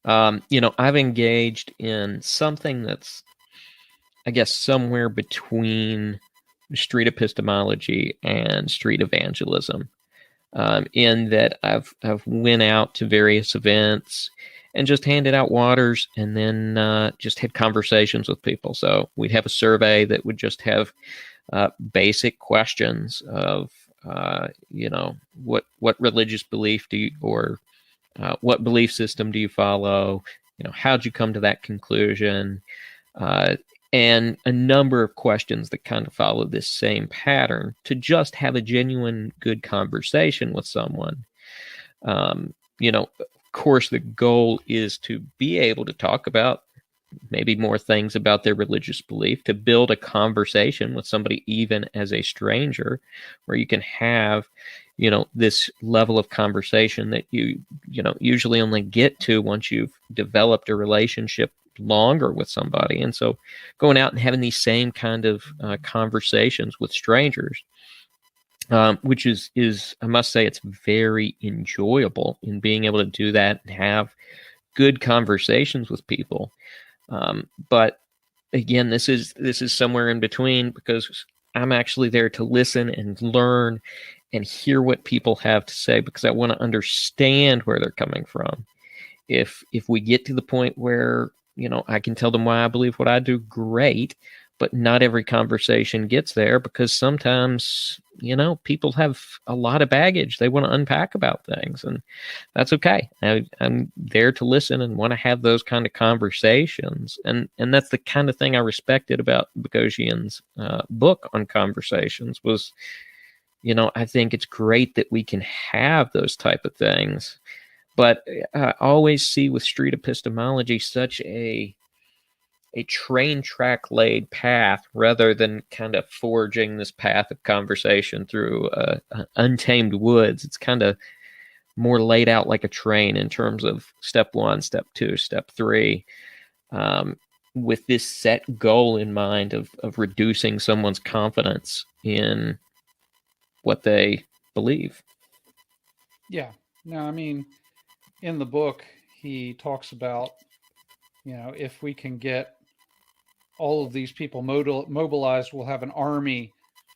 I've engaged in something that's, I guess, somewhere between street epistemology and street evangelism, in that I've went out to various events and just handed out waters, and then just had conversations with people. So we'd have a survey that would just have basic questions of what religious belief do you, or what belief system do you follow? How'd you come to that conclusion? And a number of questions that kind of follow this same pattern, to just have a genuine good conversation with someone. Of course, the goal is to be able to talk about maybe more things about their religious belief, to build a conversation with somebody, even as a stranger, where you can have, this level of conversation that you usually only get to once you've developed a relationship longer with somebody. And so going out and having these same kind of conversations with strangers, which is I must say, it's very enjoyable in being able to do that and have good conversations with people. But again, this is somewhere in between, because I'm actually there to listen and learn and hear what people have to say, because I want to understand where they're coming from. If we get to the point where, I can tell them why I believe what I do, great. But not every conversation gets there, because sometimes, people have a lot of baggage they want to unpack about things, and that's okay. I'm there to listen and want to have those kind of conversations. And that's the kind of thing I respected about Bagosian's book on conversations was, I think it's great that we can have those type of things. But I always see with street epistemology such a train track laid path, rather than kind of forging this path of conversation through untamed woods. It's kind of more laid out like a train in terms of step 1, step 2, step 3, with this set goal in mind of reducing someone's confidence in what they believe. Yeah. No, I mean, in the book, he talks about, if we can get all of these people mobilized, we'll have an army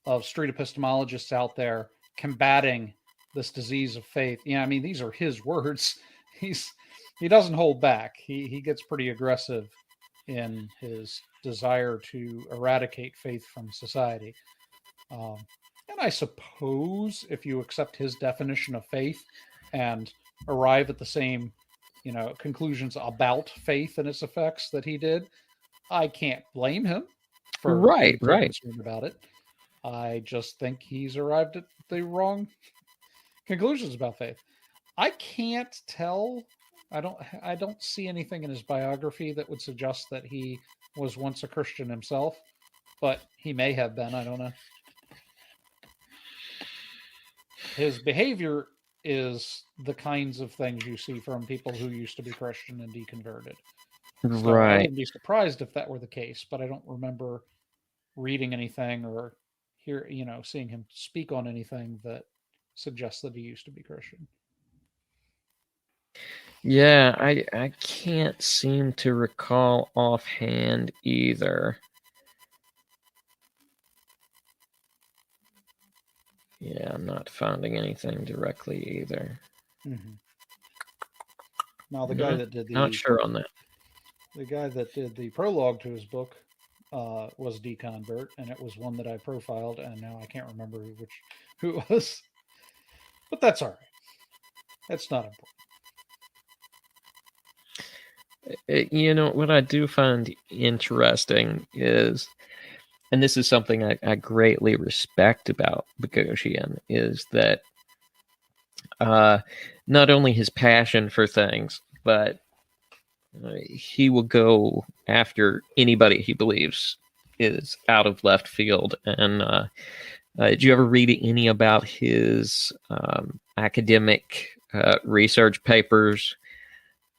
of street epistemologists out there combating this disease of faith. I mean, these are his words. He doesn't hold back. He gets pretty aggressive in his desire to eradicate faith from society. And I suppose if you accept his definition of faith and arrive at the same, conclusions about faith and its effects that he did, I can't blame him for Right. concerned about it. I just think he's arrived at the wrong conclusions about faith. I can't tell. I don't see anything in his biography that would suggest that he was once a Christian himself, but he may have been. I don't know. His behavior is the kinds of things you see from people who used to be Christian and deconverted. So I Right. wouldn't be surprised if that were the case, but I don't remember reading anything or seeing him speak on anything that suggests that he used to be Christian. Yeah, I can't seem to recall offhand either. Yeah, I'm not finding anything directly either. Mm-hmm. Now, the guy that did Not sure on that. the prologue to his book was deconvert, and it was one that I profiled, and now I can't remember who it was. But that's all right. That's not important. You know, what I do find interesting is, and this is something I greatly respect about Bagosian, is that not only his passion for things, but he will go after anybody he believes is out of left field. And did you ever read any about his academic research papers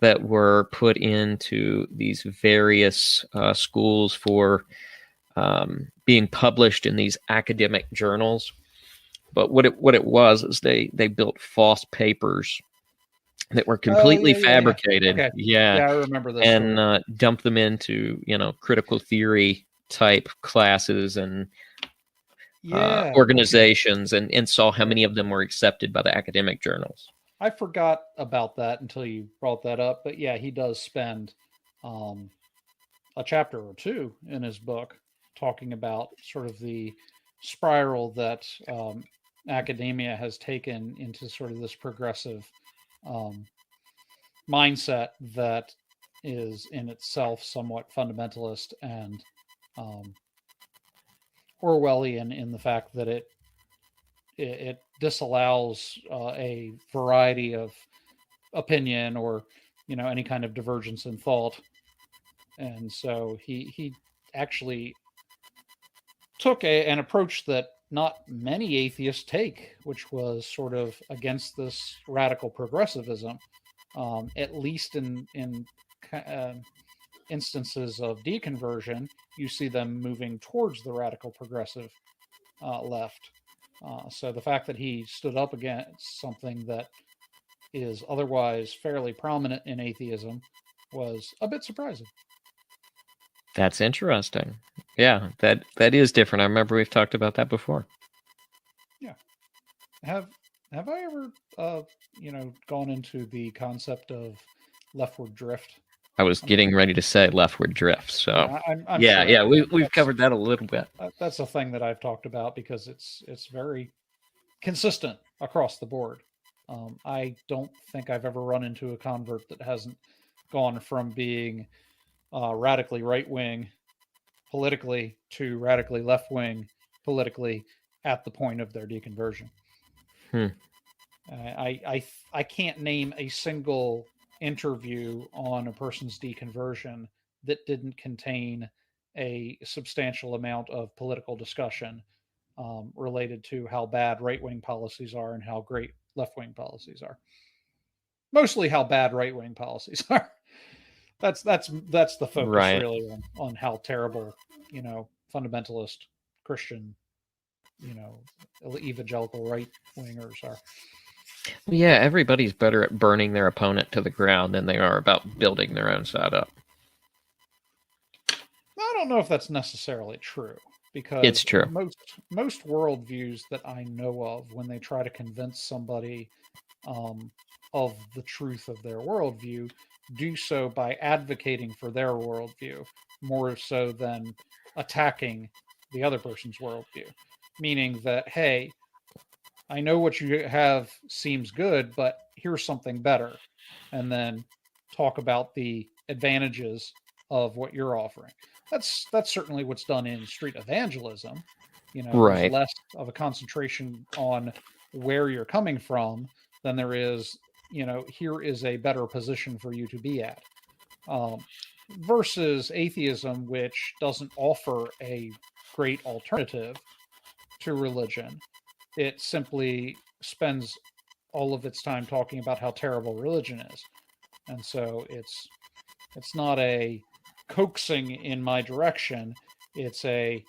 that were put into these various schools for being published in these academic journals? But what it was is they built false papers that were completely fabricated. Okay. Yeah, I remember this. And dumped them into critical theory type classes and organizations, and saw how many of them were accepted by the academic journals. I forgot about that until you brought that up. But yeah, he does spend a chapter or two in his book talking about sort of the spiral that academia has taken into sort of this progressive mindset that is in itself somewhat fundamentalist and Orwellian in the fact that it disallows a variety of opinion or any kind of divergence in thought, and so he actually took an approach that not many atheists take, which was sort of against this radical progressivism, at least in instances of deconversion. You see them moving towards the radical progressive left. So the fact that he stood up against something that is otherwise fairly prominent in atheism was a bit surprising. That's interesting. Yeah, that is different. I remember we've talked about that before. Yeah. Have I ever gone into the concept of leftward drift? I was getting ready to say leftward drift. So I'm yeah, sure we've covered that a little bit. That's a thing that I've talked about because it's very consistent across the board. I don't think I've ever run into a convert that hasn't gone from being radically right wing politically to radically left wing politically at the point of their deconversion. I can't name a single interview on a person's deconversion that didn't contain a substantial amount of political discussion related to how bad right wing policies are and how great left wing policies are. Mostly how bad right wing policies are. That's the focus, right, really on how terrible fundamentalist Christian evangelical right wingers are. Yeah, everybody's better at burning their opponent to the ground than they are about building their own side up. I don't know if that's necessarily true, because it's true. Most worldviews that I know of, when they try to convince somebody of the truth of their worldview, do so by advocating for their worldview more so than attacking the other person's worldview. Meaning that, hey, I know what you have seems good, but here's something better. And then talk about the advantages of what you're offering. That's certainly what's done in street evangelism. Right. There's less of a concentration on where you're coming from than there is, here is a better position for you to be at. Versus atheism, which doesn't offer a great alternative to religion. It simply spends all of its time talking about how terrible religion is. And so it's not a coaxing in my direction. It's a,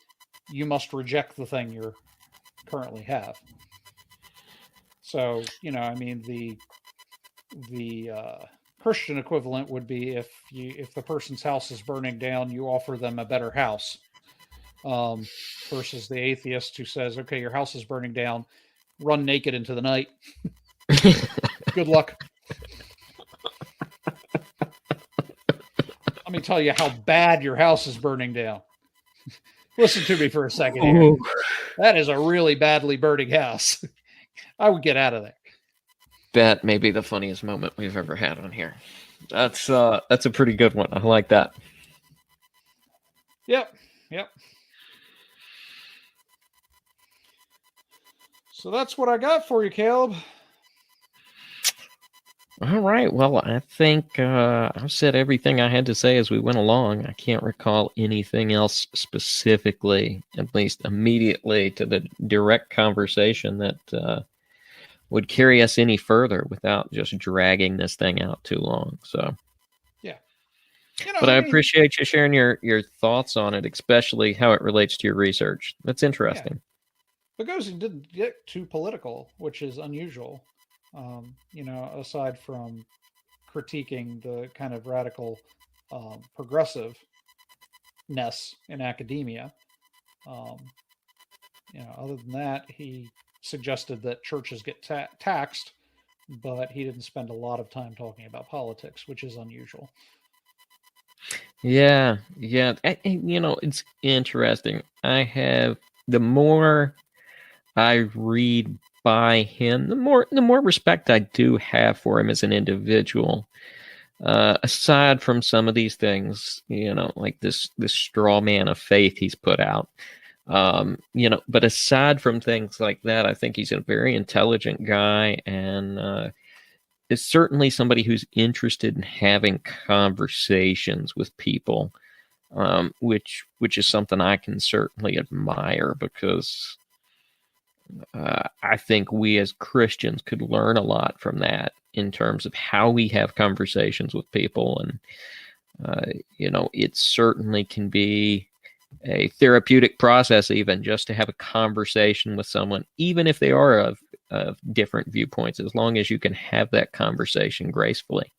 you must reject the thing you currently have. So, the Christian equivalent would be if the person's house is burning down, you offer them a better house, versus the atheist who says, "Okay, your house is burning down, run naked into the night. Good luck." Let me tell you how bad your house is burning down. Listen to me for a second here. Ooh. That is a really badly burning house. I would get out of there. That may be the funniest moment we've ever had on here. That's a pretty good one. I like that. Yep. So that's what I got for you, Caleb. All right. Well, I think I've said everything I had to say as we went along. I can't recall anything else specifically, at least immediately, to the direct conversation that would carry us any further without just dragging this thing out too long. So, yeah. But I appreciate you sharing your thoughts on it, especially how it relates to your research. That's interesting. Yeah. Bagosian didn't get too political, which is unusual. Aside from critiquing the kind of radical progressiveness in academia, other than that, he suggested that churches get taxed, but he didn't spend a lot of time talking about politics, which is unusual. Yeah. It's interesting. The more I read by him, the more respect I do have for him as an individual. Aside from some of these things, like this straw man of faith he's put out, but aside from things like that, I think he's a very intelligent guy, and is certainly somebody who's interested in having conversations with people, which is something I can certainly admire, because I think we as Christians could learn a lot from that in terms of how we have conversations with people. And, it certainly can be a therapeutic process, even just to have a conversation with someone, even if they are of different viewpoints, as long as you can have that conversation gracefully.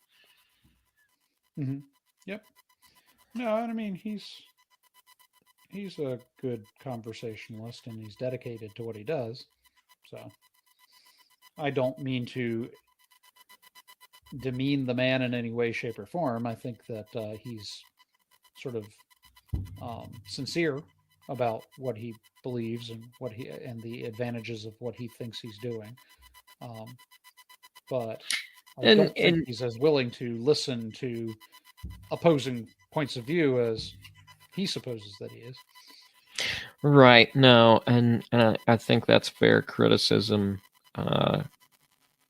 Mm-hmm. Yep. No, I mean, he's a good conversationalist, and he's dedicated to what he does. So I don't mean to demean the man in any way, shape, or form. I think that he's sort of sincere about what he believes and the advantages of what he thinks he's doing. But I don't think he's as willing to listen to opposing points of view as he supposes that he is. Right. No, and I think that's fair criticism.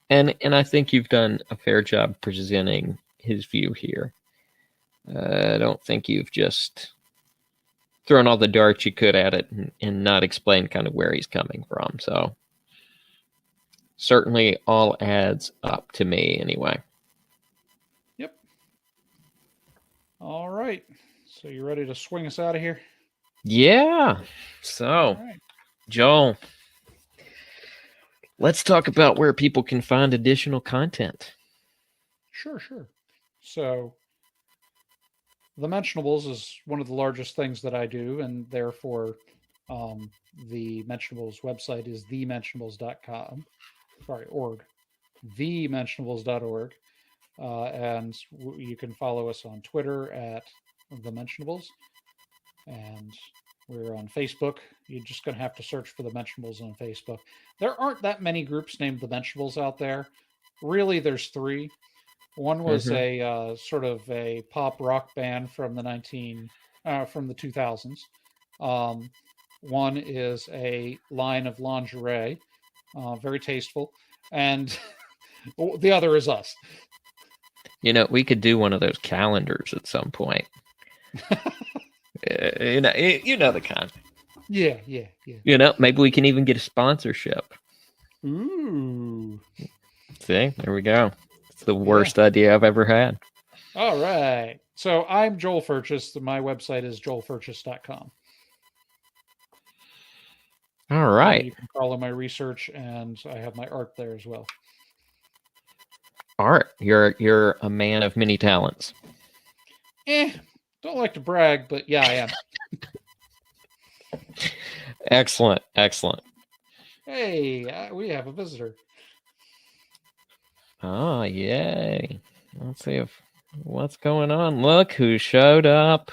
And I think you've done a fair job presenting his view here. I don't think you've just thrown all the darts you could at it and not explained kind of where he's coming from. So certainly all adds up to me anyway. Yep. All right. So you ready to swing us out of here? Yeah. So, right. Joel, let's talk about where people can find additional content. Sure. So, the Mentionables is one of the largest things that I do, and therefore the Mentionables website is thementionables.com. Org. thementionables.org. And you can follow us on Twitter at The Mentionables. And we're on Facebook. You're just going to have to search for The Mentionables on Facebook. There aren't that many groups named The Mentionables out there. Really, there's 3. One was a sort of a pop rock band from the 2000s. One is a line of lingerie, very tasteful, and the other is us. We could do one of those calendars at some point. You know the kind. Yeah. Maybe we can even get a sponsorship. Ooh. See, there we go. It's the worst idea I've ever had. All right. So I'm Joel Furches. My website is joelfurches.com. All right. You can follow my research, and I have my art there as well. art. You're a man of many talents. Don't like to brag, but yeah, I am. Excellent. Hey, we have a visitor. Oh, yay. Let's see what's going on. Look who showed up.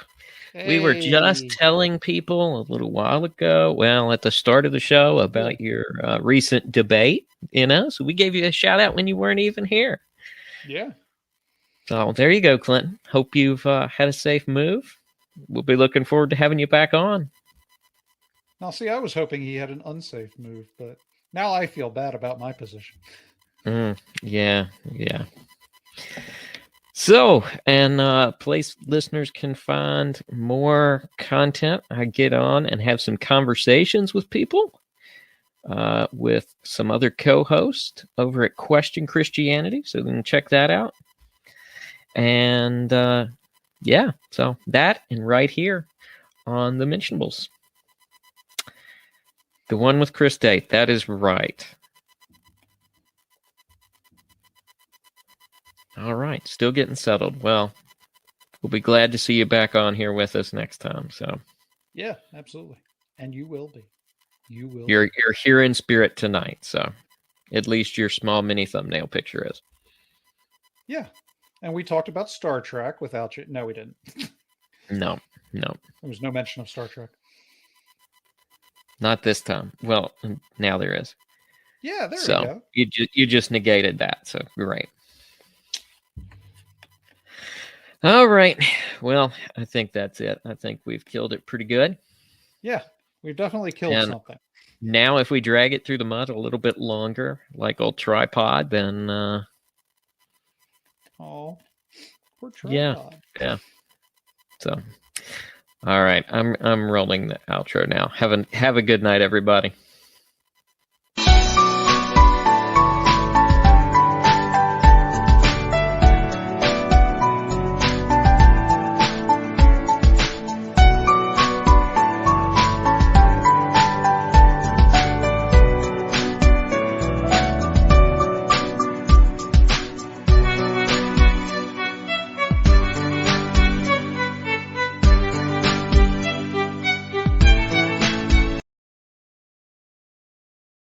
Hey. We were just telling people a little while ago, well, at the start of the show, about your recent debate, so we gave you a shout out when you weren't even here. Yeah. So there you go, Clinton. Hope you've had a safe move. We'll be looking forward to having you back on. Now, see, I was hoping he had an unsafe move, but now I feel bad about my position. Yeah. So, and place listeners can find more content. I get on and have some conversations with people, with some other co-hosts over at Question Christianity. So you can check that out. And so that and right here on the Mentionables. The one with Chris Date. That is right. All right. Still getting settled. Well, we'll be glad to see you back on here with us next time. So yeah, absolutely. And you will be. You're here in spirit tonight. So at least your small mini thumbnail picture is. Yeah. And we talked about Star Trek without you. No, we didn't. No. There was no mention of Star Trek. Not this time. Well, now there is. Yeah, there we go. You just negated that. So great. All right. Well, I think that's it. I think we've killed it pretty good. Yeah, we've definitely killed something. Now, if we drag it through the mud a little bit longer, like old tripod, then poor tripod. Yeah. So, all right. I'm rolling the outro now. Have a good night, everybody.